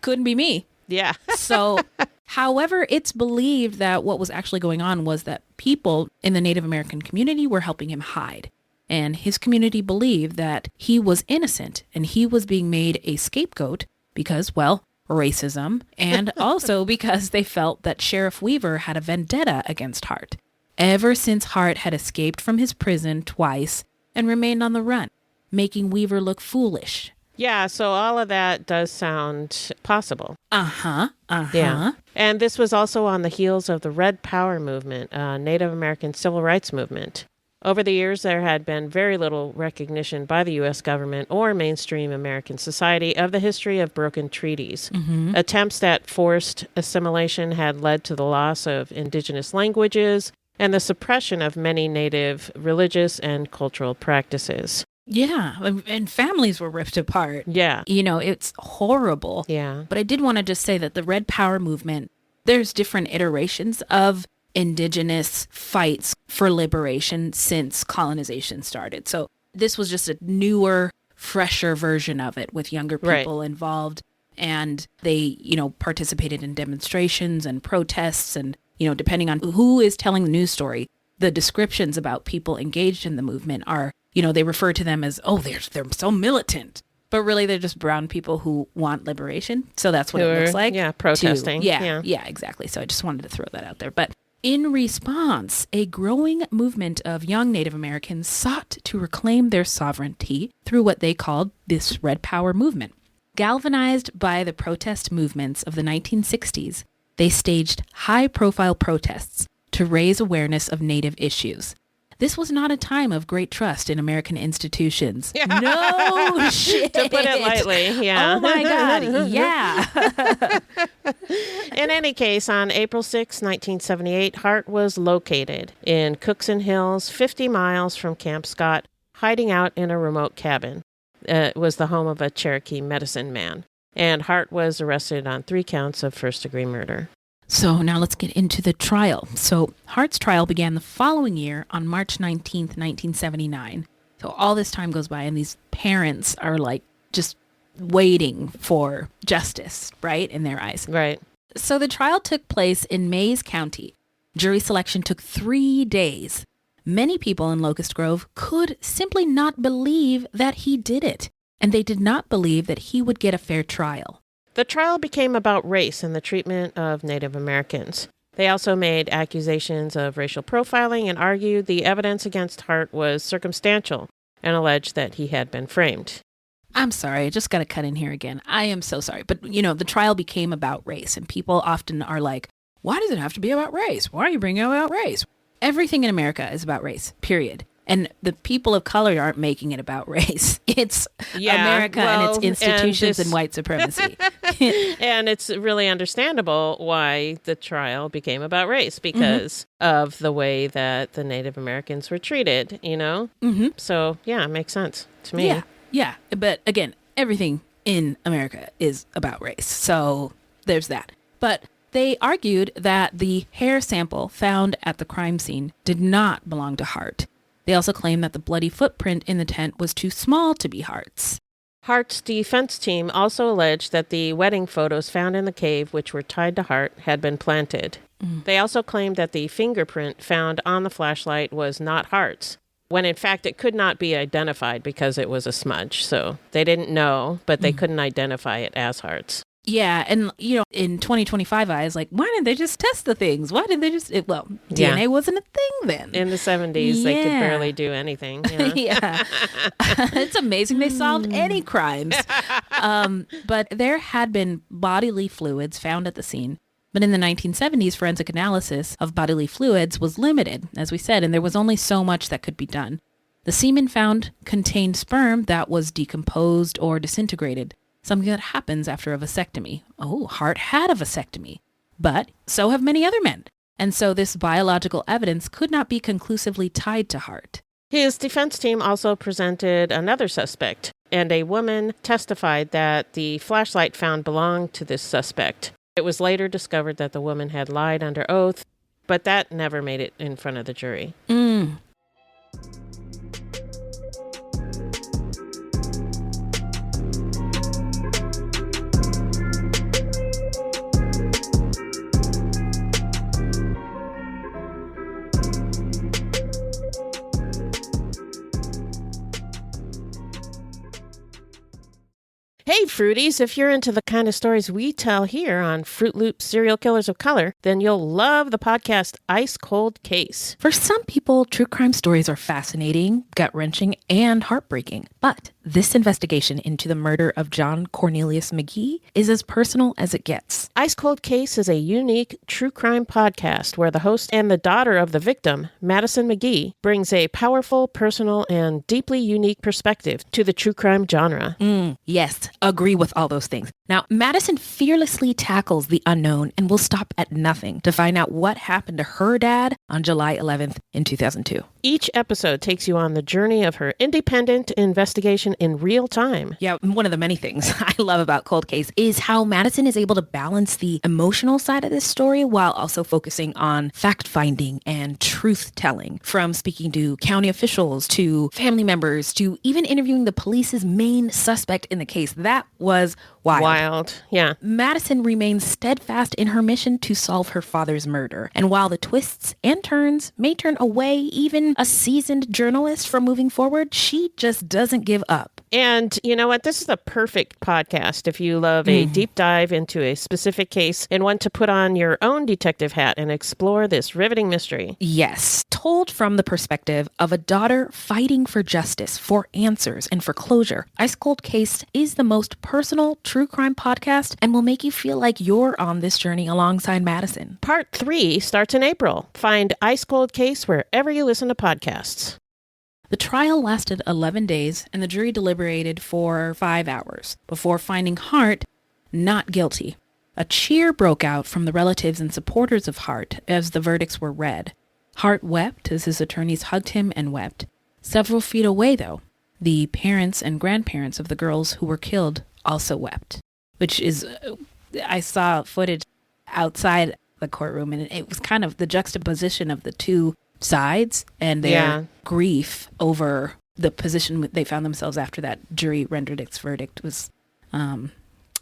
Couldn't be me. Yeah. So, however, it's believed that what was actually going on was that people in the Native American community were helping him hide. And his community believed that he was innocent and he was being made a scapegoat because, well, racism, and also because they felt that Sheriff Weaver had a vendetta against Hart. Ever since Hart had escaped from his prison twice and remained on the run, making Weaver look foolish. Yeah, so all of that does sound possible. Yeah. And this was also on the heels of the Red Power movement, Native American civil rights movement. Over the years, there had been very little recognition by the U.S. government or mainstream American society of the history of broken treaties. Mm-hmm. Attempts at forced assimilation had led to the loss of indigenous languages and the suppression of many Native religious and cultural practices. Yeah, and families were ripped apart. Yeah. You know, it's horrible. Yeah. But I did want to just say that the Red Power movement, there's different iterations of indigenous fights for liberation since colonization started. So this was just a newer, fresher version of it with younger people involved. And they, participated in demonstrations and protests. And, depending on who is telling the news story, the descriptions about people engaged in the movement are, they refer to them as, they're so militant. But really, they're just brown people who want liberation. So that's what it looks like. Yeah, protesting. Yeah, exactly. So I just wanted to throw that out there. But in response, a growing movement of young Native Americans sought to reclaim their sovereignty through what they called this Red Power movement. Galvanized by the protest movements of the 1960s, they staged high-profile protests to raise awareness of Native issues. This was not a time of great trust in American institutions. Yeah. No shit. To put it lightly, yeah. Oh my God, yeah. In any case, on April 6, 1978, Hart was located in Cookson Hills, 50 miles from Camp Scott, hiding out in a remote cabin. It was the home of a Cherokee medicine man. And Hart was arrested on 3 counts of first-degree murder. So now let's get into the trial. So Hart's trial began the following year on March 19th, 1979. So all this time goes by and these parents are like just waiting for justice, right, in their eyes. Right. So the trial took place in Mays County. Jury selection took 3 days. Many people in Locust Grove could simply not believe that he did it, and they did not believe that he would get a fair trial. The trial became about race and the treatment of Native Americans. They also made accusations of racial profiling and argued the evidence against Hart was circumstantial and alleged that he had been framed. I'm sorry, I just got to cut in here again. I am so sorry. But, the trial became about race, and people often are like, why does it have to be about race? Why are you bringing about race? Everything in America is about race, period. And the people of color aren't making it about race. It's America and its institutions and white supremacy. And it's really understandable why the trial became about race because of the way that the Native Americans were treated, Mm-hmm. So, yeah, it makes sense to me. Yeah. But again, everything in America is about race. So there's that. But they argued that the hair sample found at the crime scene did not belong to Hart. They also claimed that the bloody footprint in the tent was too small to be Hart's. Hart's defense team also alleged that the wedding photos found in the cave, which were tied to Hart, had been planted. They also claimed that the fingerprint found on the flashlight was not Hart's, when in fact it could not be identified because it was a smudge. So they didn't know, but they couldn't identify it as Hart's. Yeah, and, in 2025 eyes, like, why didn't they just test the things? Why didn't they just, DNA wasn't a thing then. In the 70s, they could barely do anything. Yeah. It's amazing they solved any crimes. But there had been bodily fluids found at the scene. But in the 1970s, forensic analysis of bodily fluids was limited, as we said, and there was only so much that could be done. The semen found contained sperm that was decomposed or disintegrated. Something that happens after a vasectomy. Oh, Hart had a vasectomy. But so have many other men. And so this biological evidence could not be conclusively tied to Hart. His defense team also presented another suspect, and a woman testified that the flashlight found belonged to this suspect. It was later discovered that the woman had lied under oath, but that never made it in front of the jury. Hey, Fruities, if you're into the kind of stories we tell here on Fruit Loops Serial Killers of Color, then you'll love the podcast Ice Cold Case. For some people, true crime stories are fascinating, gut-wrenching, and heartbreaking. But this investigation into the murder of John Cornelius McGhee is as personal as it gets. Ice Cold Case is a unique true crime podcast where the host and the daughter of the victim, Madison McGhee, brings a powerful, personal, and deeply unique perspective to the true crime genre. Yes. Agree with all those things. Now, Madison fearlessly tackles the unknown and will stop at nothing to find out what happened to her dad on July 11th in 2002. Each episode takes you on the journey of her independent investigation in real time. Yeah, one of the many things I love about Cold Case is how Madison is able to balance the emotional side of this story while also focusing on fact-finding and truth-telling, from speaking to county officials to family members to even interviewing the police's main suspect in the case. That was Wild. Yeah. Madison remains steadfast in her mission to solve her father's murder. And while the twists and turns may turn away even a seasoned journalist from moving forward, she just doesn't give up. And you know what? This is the perfect podcast if you love a deep dive into a specific case and want to put on your own detective hat and explore this riveting mystery. Yes. Told from the perspective of a daughter fighting for justice, for answers, and for closure, Ice Cold Case is the most personal true crime podcast and will make you feel like you're on this journey alongside Madison. Part 3 starts in April. Find Ice Cold Case wherever you listen to podcasts. The trial lasted 11 days and the jury deliberated for 5 hours before finding Hart not guilty. A cheer broke out from the relatives and supporters of Hart as the verdicts were read. Hart wept as his attorneys hugged him and wept. Several feet away, though, the parents and grandparents of the girls who were killed also wept, which is, I saw footage outside the courtroom, and it was kind of the juxtaposition of the two sides and their grief over the position they found themselves after that jury rendered its verdict was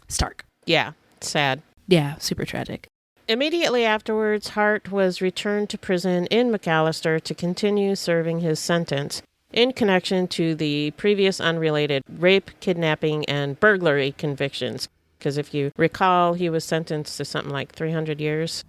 stark. Yeah, sad. Yeah, super tragic. Immediately afterwards, Hart was returned to prison in McAllister to continue serving his sentence in connection to the previous unrelated rape, kidnapping, and burglary convictions. Because if you recall, he was sentenced to something like 300 years.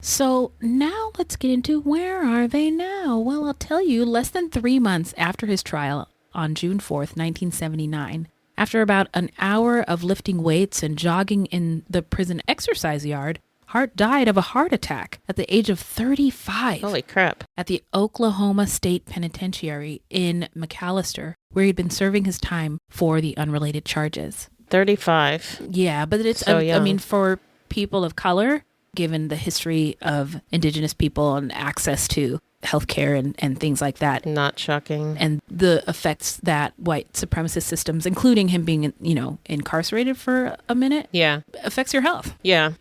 So now let's get into where are they now? Well, I'll tell you, less than 3 months after his trial on June 4th, 1979, after about an hour of lifting weights and jogging in the prison exercise yard, Hart died of a heart attack at the age of 35. Holy crap. At the Oklahoma State Penitentiary in McAllister, where he'd been serving his time for the unrelated charges. 35. Yeah, but it's, so young. I mean, for people of color, given the history of Indigenous people and access to healthcare and things like that. Not shocking. And the effects that white supremacist systems, including him being, incarcerated for a minute, affects your health. Yeah.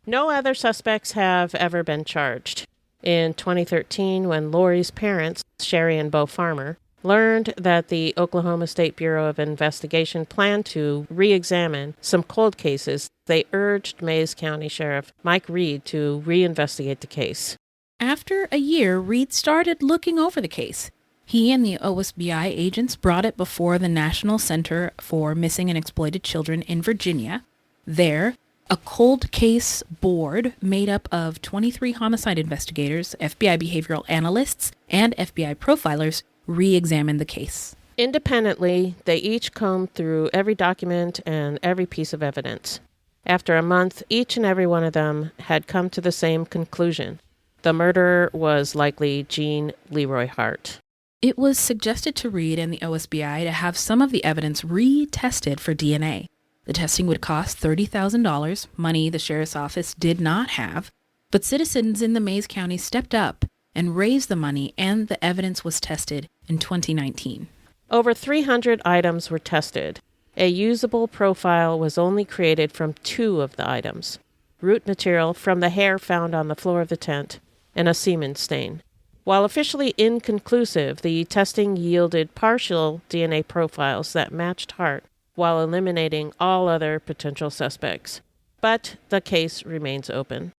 No other suspects have ever been charged. In 2013, when Lori's parents, Sherry and Bo Farmer, learned that the Oklahoma State Bureau of Investigation planned to re-examine some cold cases, they urged Mays County Sheriff Mike Reed to reinvestigate the case. After a year, Reed started looking over the case. He and the OSBI agents brought it before the National Center for Missing and Exploited Children in Virginia. There, a cold case board made up of 23 homicide investigators, FBI behavioral analysts, and FBI profilers re-examined the case. Independently, they each combed through every document and every piece of evidence. After a month, each and every one of them had come to the same conclusion. The murderer was likely Jean Leroy Hart. It was suggested to Reed and the OSBI to have some of the evidence retested for DNA. The testing would cost $30,000, money the sheriff's office did not have, but citizens in the Mays County stepped up and raised the money, and the evidence was tested in 2019. Over 300 items were tested. A usable profile was only created from 2 of the items: root material from the hair found on the floor of the tent and a semen stain. While officially inconclusive, the testing yielded partial DNA profiles that matched Hart, while eliminating all other potential suspects. But the case remains open.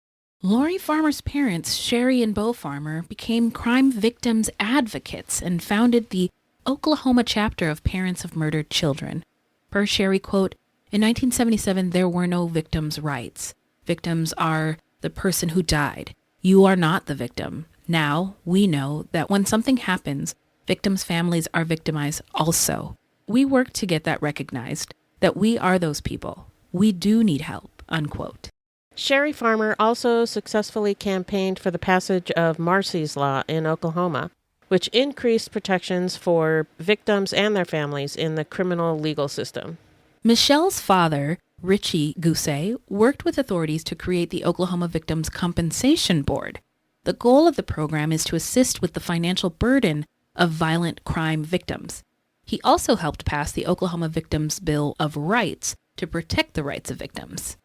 Lori Farmer's parents, Sherry and Bo Farmer, became crime victims advocates and founded the Oklahoma chapter of Parents of Murdered Children. Per Sherry, quote, "In 1977, there were no victims' rights. Victims are the person who died. You are not the victim. Now we know that when something happens, victims' families are victimized also. We work to get that recognized, that we are those people. We do need help," unquote. Sherry Farmer also successfully campaigned for the passage of Marsy's Law in Oklahoma, which increased protections for victims and their families in the criminal legal system. Michelle's father, Richie Gousset, worked with authorities to create the Oklahoma Victims Compensation Board. The goal of the program is to assist with the financial burden of violent crime victims. He also helped pass the Oklahoma Victims Bill of Rights to protect the rights of victims.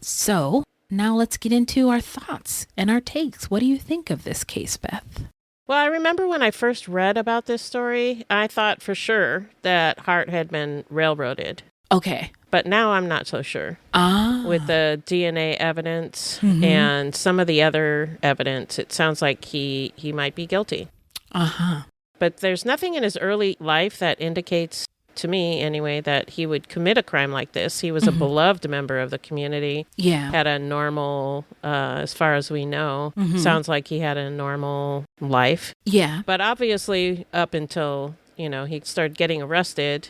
So, now let's get into our thoughts and our takes. What do you think of this case, Beth? Well, I remember when I first read about this story, I thought for sure that Hart had been railroaded. Okay. But now I'm not so sure. With the DNA evidence and some of the other evidence, it sounds like he might be guilty. But there's nothing in his early life that indicates, to me anyway, that he would commit a crime like this. He was a beloved member of the community. Yeah. Had a normal, as far as we know, sounds like he had a normal life. Yeah. But obviously up until, he started getting arrested.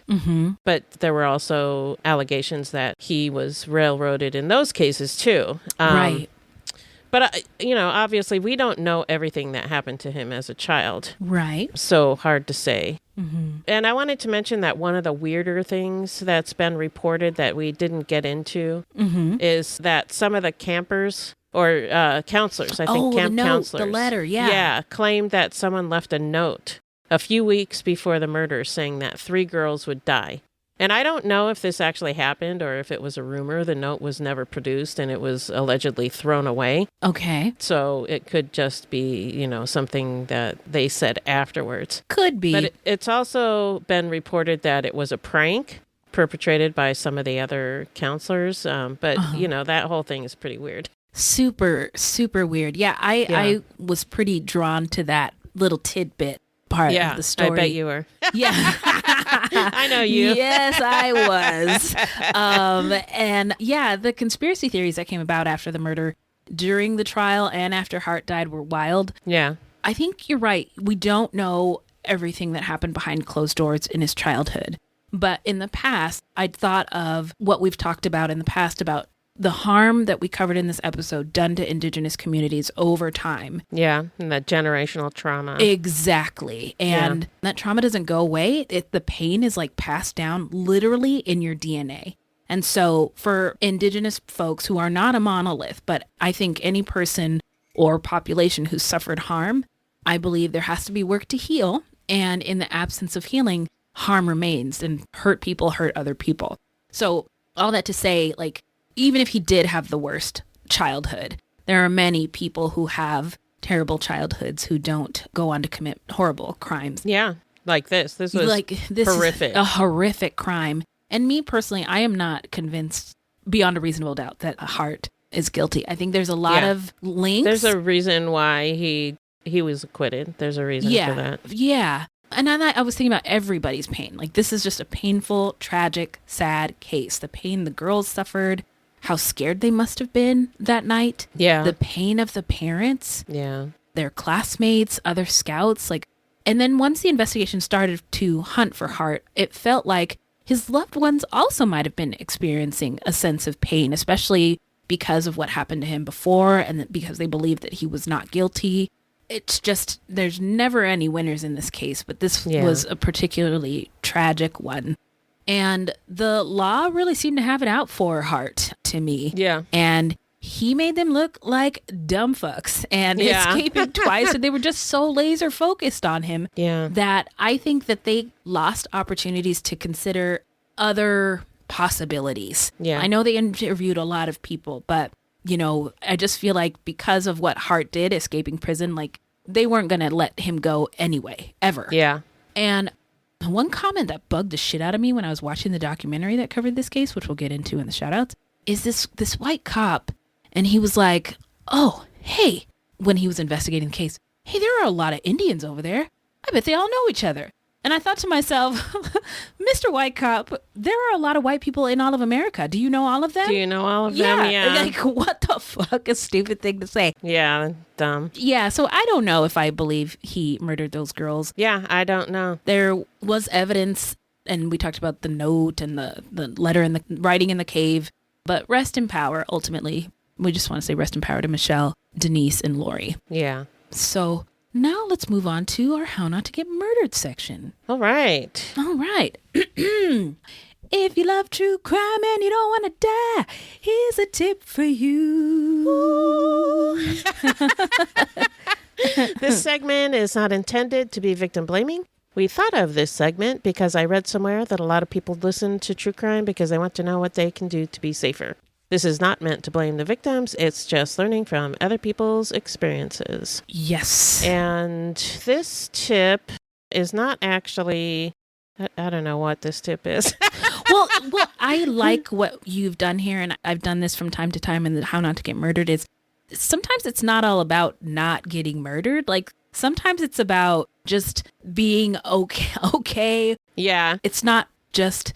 But there were also allegations that he was railroaded in those cases too. Right. But, obviously we don't know everything that happened to him as a child. Right. So hard to say. And I wanted to mention that one of the weirder things that's been reported that we didn't get into is that some of the campers or counselors, I think camp counselors. The letter, yeah. Yeah, claimed that someone left a note a few weeks before the murder saying that 3 girls would die. And I don't know if this actually happened or if it was a rumor. The note was never produced and it was allegedly thrown away. Okay. So it could just be, something that they said afterwards. Could be. But it's also been reported that it was a prank perpetrated by some of the other counselors. But, that whole thing is pretty weird. Super, super weird. Yeah, I was pretty drawn to that little tidbit part of the story. I bet you were. Yeah. I know you. Yes, I was. And yeah, the conspiracy theories that came about after the murder, during the trial and after Hart died were wild. Yeah. I think you're right. We don't know everything that happened behind closed doors in his childhood. But in the past, I'd thought of what we've talked about in the past about the harm that we covered in this episode done to Indigenous communities over time. Yeah, and that generational trauma. Exactly. And that trauma doesn't go away. The pain is like passed down literally in your DNA. And so for Indigenous folks who are not a monolith, but I think any person or population who's suffered harm, I believe there has to be work to heal. And in the absence of healing, harm remains and hurt people hurt other people. So all that to say, like, even if he did have the worst childhood, there are many people who have terrible childhoods who don't go on to commit horrible crimes. Yeah, like this. This was horrific. Is a horrific crime. And me personally, I am not convinced beyond a reasonable doubt that Hart is guilty. I think there's a lot of links. There's a reason why he was acquitted. There's a reason for that. Yeah. And I was thinking about everybody's pain. Like, this is just a painful, tragic, sad case. The pain the girls suffered, how scared they must have been that night. Yeah. The pain of the parents. Yeah. Their classmates, other scouts. And then once the investigation started to hunt for Hart, it felt like his loved ones also might have been experiencing a sense of pain, especially because of what happened to him before and because they believed that he was not guilty. It's just, there's never any winners in this case, but this was a particularly tragic one. And the law really seemed to have it out for Hart to me. Yeah. And he made them look like dumb fucks and escaping twice. And they were just so laser focused on him that I think that they lost opportunities to consider other possibilities. Yeah. I know they interviewed a lot of people, but, I just feel like because of what Hart did, escaping prison, like they weren't going to let him go anyway, ever. Yeah. And one comment that bugged the shit out of me when I was watching the documentary that covered this case, which we'll get into in the shout outs, is this white cop. And he was like, oh, hey, when he was investigating the case, hey, there are a lot of Indians over there. I bet they all know each other. And I thought to myself, Mr. White Cop, there are a lot of white people in all of America. Do you know all of them? Do you know all of them? Yeah. Like, what the fuck? A stupid thing to say. Yeah, dumb. Yeah, so I don't know if I believe he murdered those girls. Yeah, I don't know. There was evidence, and we talked about the note and the letter and the writing in the cave. But rest in power, ultimately. We just want to say rest in power to Michelle, Denise, and Lori. Yeah. So now let's move on to our How Not to Get Murdered section. All right. If you love true crime and you don't want to die, here's a tip for you. This segment is not intended to be victim blaming. We thought of this segment because I read somewhere that a lot of people listen to true crime because they want to know what they can do to be safer. This is not meant to blame the victims. It's just learning from other people's experiences. Yes. And this tip is not actually, I don't know what this tip is. Well, I like what you've done here, and I've done this from time to time in the How Not to Get Murdered, is sometimes it's not all about not getting murdered. Like, sometimes it's about just being okay. Yeah. It's not just...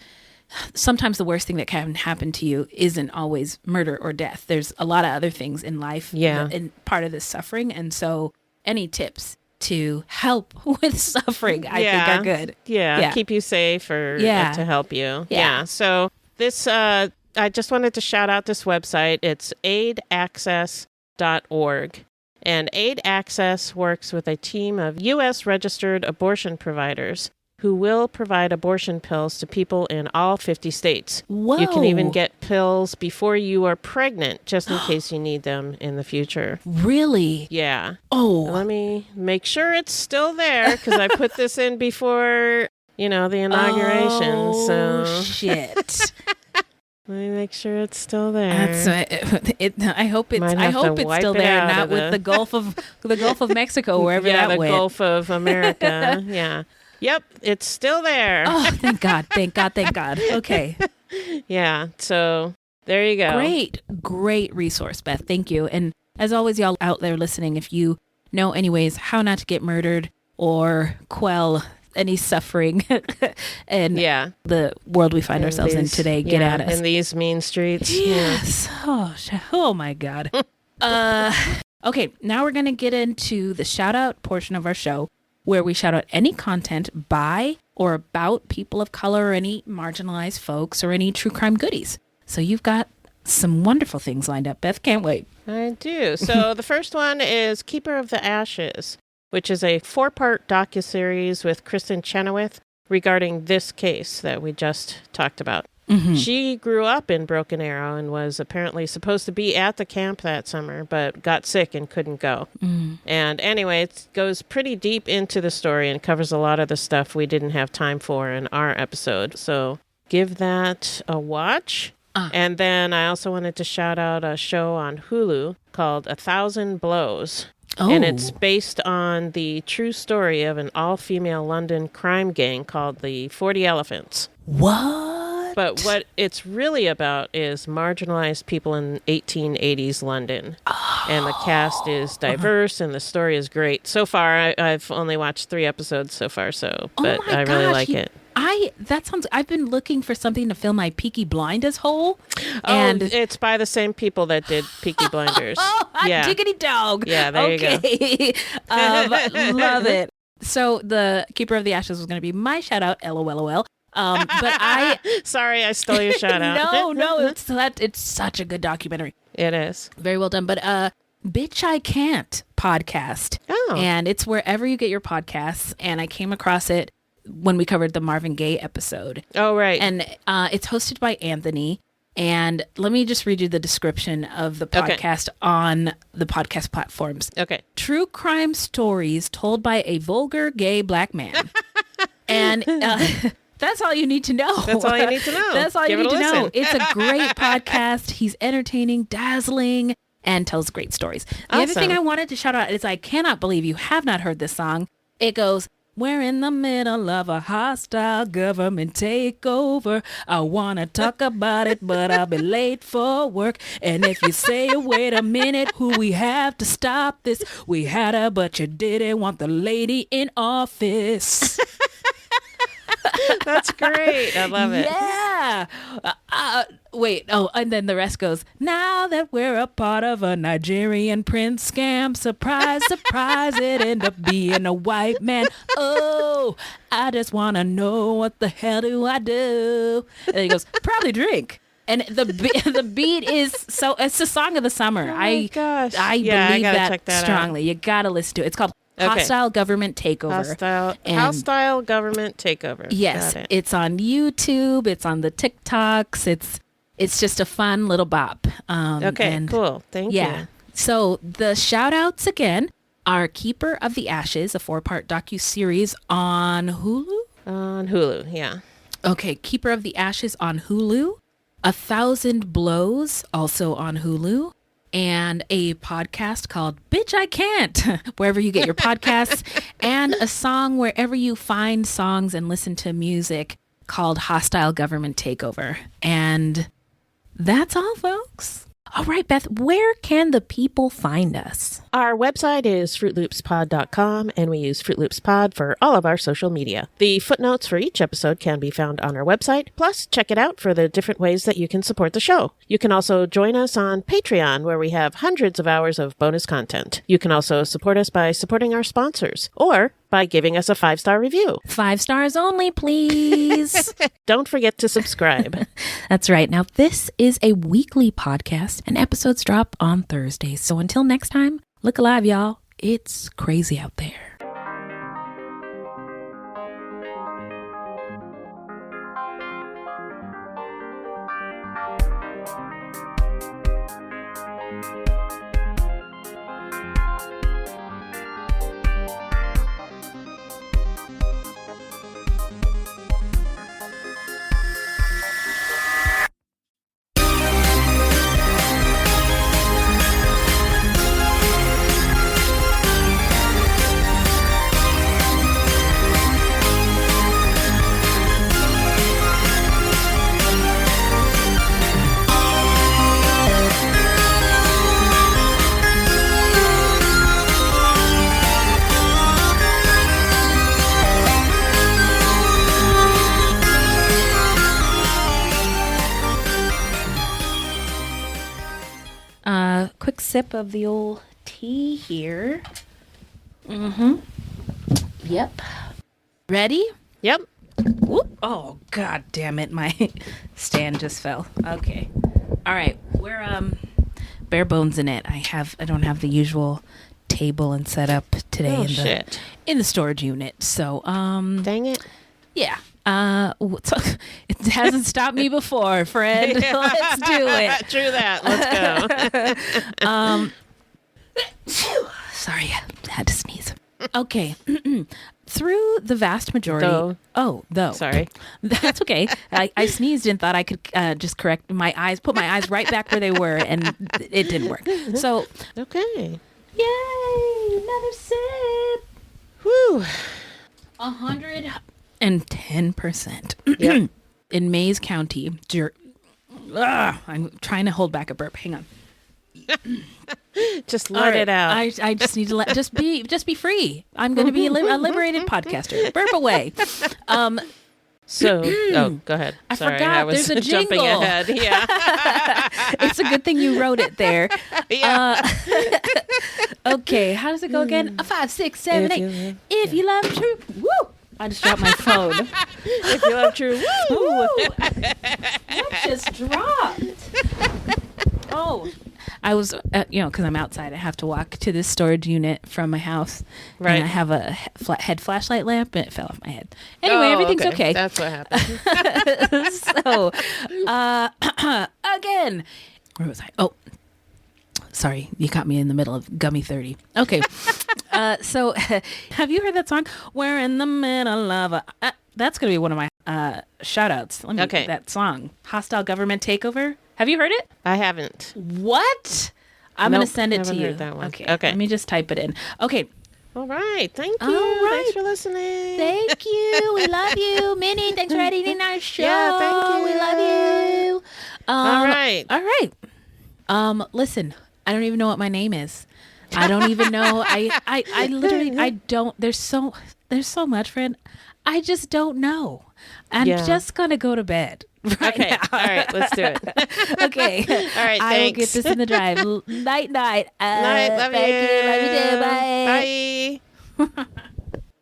Sometimes the worst thing that can happen to you isn't always murder or death. There's a lot of other things in life and part of this suffering. And so any tips to help with suffering, I think are good. Yeah. Keep you safe or to help you. Yeah. So this, I just wanted to shout out this website. It's aidaccess.org. And Aid Access works with a team of U.S. registered abortion providers who will provide abortion pills to people in all 50 states. Whoa. You can even get pills before you are pregnant, just in case you need them in the future. Really? Yeah. Oh. Let me make sure it's still there, because I put this in before, the inauguration. Oh, so shit. Let me make sure it's still there. I hope it's still there, not with the Gulf of Mexico, wherever that went. Yeah, the Gulf of America. Yeah. Yep, it's still there. Oh, thank God. Okay. Yeah, so there you go. Great resource, Beth. Thank you. And as always, y'all out there listening, if you know any ways how not to get murdered or quell any suffering and the world we find ourselves in today, get at us. In these mean streets. Yes. Oh my God. Okay, now we're going to get into the shout out portion of our show, where we shout out any content by or about people of color or any marginalized folks or any true crime goodies. So you've got some wonderful things lined up. Beth, can't wait. I do. So the first one is Keeper of the Ashes, which is a 4-part docuseries with Kristen Chenoweth regarding this case that we just talked about. Mm-hmm. She grew up in Broken Arrow and was apparently supposed to be at the camp that summer, but got sick and couldn't go. And anyway, it goes pretty deep into the story and covers a lot of the stuff we didn't have time for in our episode. So give that a watch. And then I also wanted to shout out a show on Hulu called 1,000 Blows. Oh. And it's based on the true story of an all-female London crime gang called the 40 Elephants. What? But what it's really about is marginalized people in 1880s London. And the cast is diverse and the story is great. So far, I've only watched 3 episodes so far, but I really like it. I've been looking for something to fill my Peaky Blinders hole. And it's by the same people that did Peaky Blinders. Diggity dog. Yeah, there you go. Love it. So the Keeper of the Ashes was going to be my shout out, LOL. But sorry, I stole your shout out. No, it's such a good documentary. It is. Very well done. But Bitch I Can't podcast. Oh. And it's wherever you get your podcasts. And I came across it when we covered the Marvin Gaye episode. Oh, right. And it's hosted by Anthony. And let me just read you the description of the podcast on the podcast platforms. Okay. True crime stories told by a vulgar gay black man. And that's all you need to know. That's all you need to know. That's all you need to know. It's a great podcast. He's entertaining, dazzling, and tells great stories. The other thing I wanted to shout out is I cannot believe you have not heard this song. It goes, we're in the middle of a hostile government takeover. I want to talk about it, but I'll be late for work. And if you say, wait a minute, who we have to stop this? We had her, but you didn't want the lady in office. That's great. I love it. Yeah. And then the rest goes, now that we're a part of a Nigerian prince scam, surprise, surprise, it ended up being a white man. Oh, I just want to know what the hell do I do? And he goes, probably drink. And the beat is it's the song of the summer. Oh my gosh. I believe that strongly. You got to listen to it. It's called Hostile Government Takeover. Hostile Government Takeover. Yes, it's on YouTube. It's on the TikToks. It's just a fun little bop. Cool. Thank you. So the shout outs again are Keeper of the Ashes, a 4-part docuseries on Hulu. On Hulu, yeah. Okay, Keeper of the Ashes on Hulu. 1,000 Blows, also on Hulu. And a podcast called Bitch I Can't, wherever you get your podcasts, and a song wherever you find songs and listen to music. called Hostile Government Takeover. And that's all, folks. All right, Beth, where can the people find us? Our website is fruitloopspod.com, and we use Fruit Loops Pod for all of our social media. The footnotes for each episode can be found on our website. Plus, check it out for the different ways that you can support the show. You can also join us on Patreon, where we have hundreds of hours of bonus content. You can also support us by supporting our sponsors, or by giving us a 5-star review. 5 stars only, please. Don't forget to subscribe. That's right. Now, this is a weekly podcast, and episodes drop on Thursdays. So until next time, look alive, y'all. It's crazy out there. Quick sip of the old tea here. Yep. Ready? Yep. Whoop. Oh, God damn it. My stand just fell. Okay. All right. We're bare bones in it. I don't have the usual table and setup today in the storage unit. So, dang it. Yeah. It hasn't stopped me before, friend. Let's do it. True that. Let's go. Sorry, I had to sneeze. Okay. Through the vast majority. Sorry. That's okay. I sneezed and thought I could just correct my eyes, put my eyes right back where they were, and it didn't work. So. Okay. Yay! Another sip. Whew. 110%. Yep. In Mays County. I'm trying to hold back a burp. Hang on. Just let it out. I just need to just be free. I'm going to be a liberated podcaster. Burp away. Go ahead. I Sorry, forgot. I was There's a jumping jingle. ahead. Yeah. It's a good thing you wrote it there. Yeah. Okay. How does it go again? 5, 6, 7, 8. If you love truth, woo! I just dropped my phone. If you love true, woo! What just dropped? Oh, I was, because I'm outside, I have to walk to this storage unit from my house. Right. And I have a head flashlight lamp, and it fell off my head. Anyway, everything's okay. That's what happened. So, again, where was I? Oh, sorry, you caught me in the middle of Gummy 30. Okay. So, have you heard that song? We're in the middle of a... that's going to be one of my shout-outs. Let me that song. Hostile Government Takeover. Have you heard it? I haven't. What? I'm going to send it to you. Heard that one. Okay. Let me just type it in. Okay. All right. Thank you. All right. Thanks for listening. Thank you. We love you. Minnie, thanks for editing our show. Yeah, thank you. We love you. All right. All right. Listen, I don't even know what my name is. I don't even know. I literally, I don't. There's so much, friend. I just don't know. I'm just going to go to bed. Okay. Now. All right. Let's do it. Okay. All right. I will Thanks. get this in the drive. Night. Night. Love thank you. Love you too. Bye.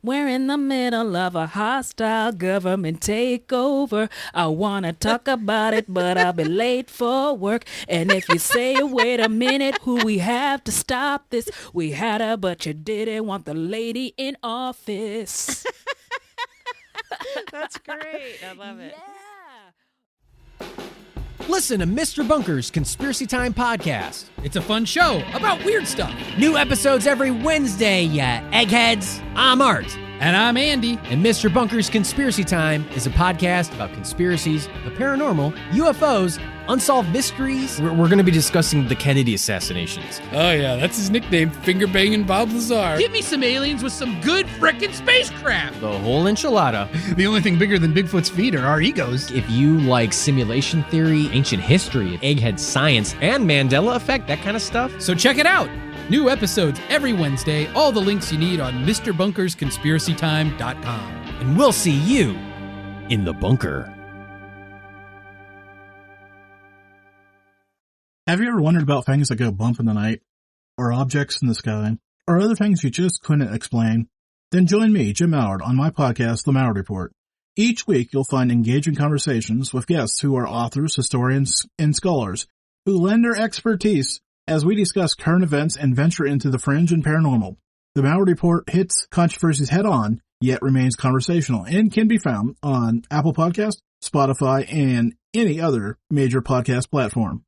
We're in the middle of a hostile government takeover. I want to talk about it, but I'll be late for work. And if you say, wait a minute, who we have to stop this? We had her, but you didn't want the lady in office. That's great. I love it. Yeah. Listen to Mr. Bunker's Conspiracy Time podcast. It's a fun show about weird stuff. New episodes every Wednesday, ya eggheads. I'm Art. And I'm Andy. And Mr. Bunker's Conspiracy Time is a podcast about conspiracies, the paranormal, UFOs, unsolved mysteries. We're going to be discussing the Kennedy assassinations. Oh, yeah, that's his nickname, Finger-Banging Bob Lazar. Give me some aliens with some good frickin' spacecraft. The whole enchilada. The only thing bigger than Bigfoot's feet are our egos. If you like simulation theory, ancient history, egghead science, and Mandela effect, that kind of stuff, so check it out. New episodes every Wednesday. All the links you need on MrBunkersConspiracyTime.com. And we'll see you in the bunker. Have you ever wondered about things that go bump in the night, or objects in the sky, or other things you just couldn't explain? Then join me, Jim Mallard, on my podcast, The Mallard Report. Each week, you'll find engaging conversations with guests who are authors, historians, and scholars who lend their expertise as we discuss current events and venture into the fringe and paranormal. The Mallard Report hits controversies head-on, yet remains conversational, and can be found on Apple Podcasts, Spotify, and any other major podcast platform.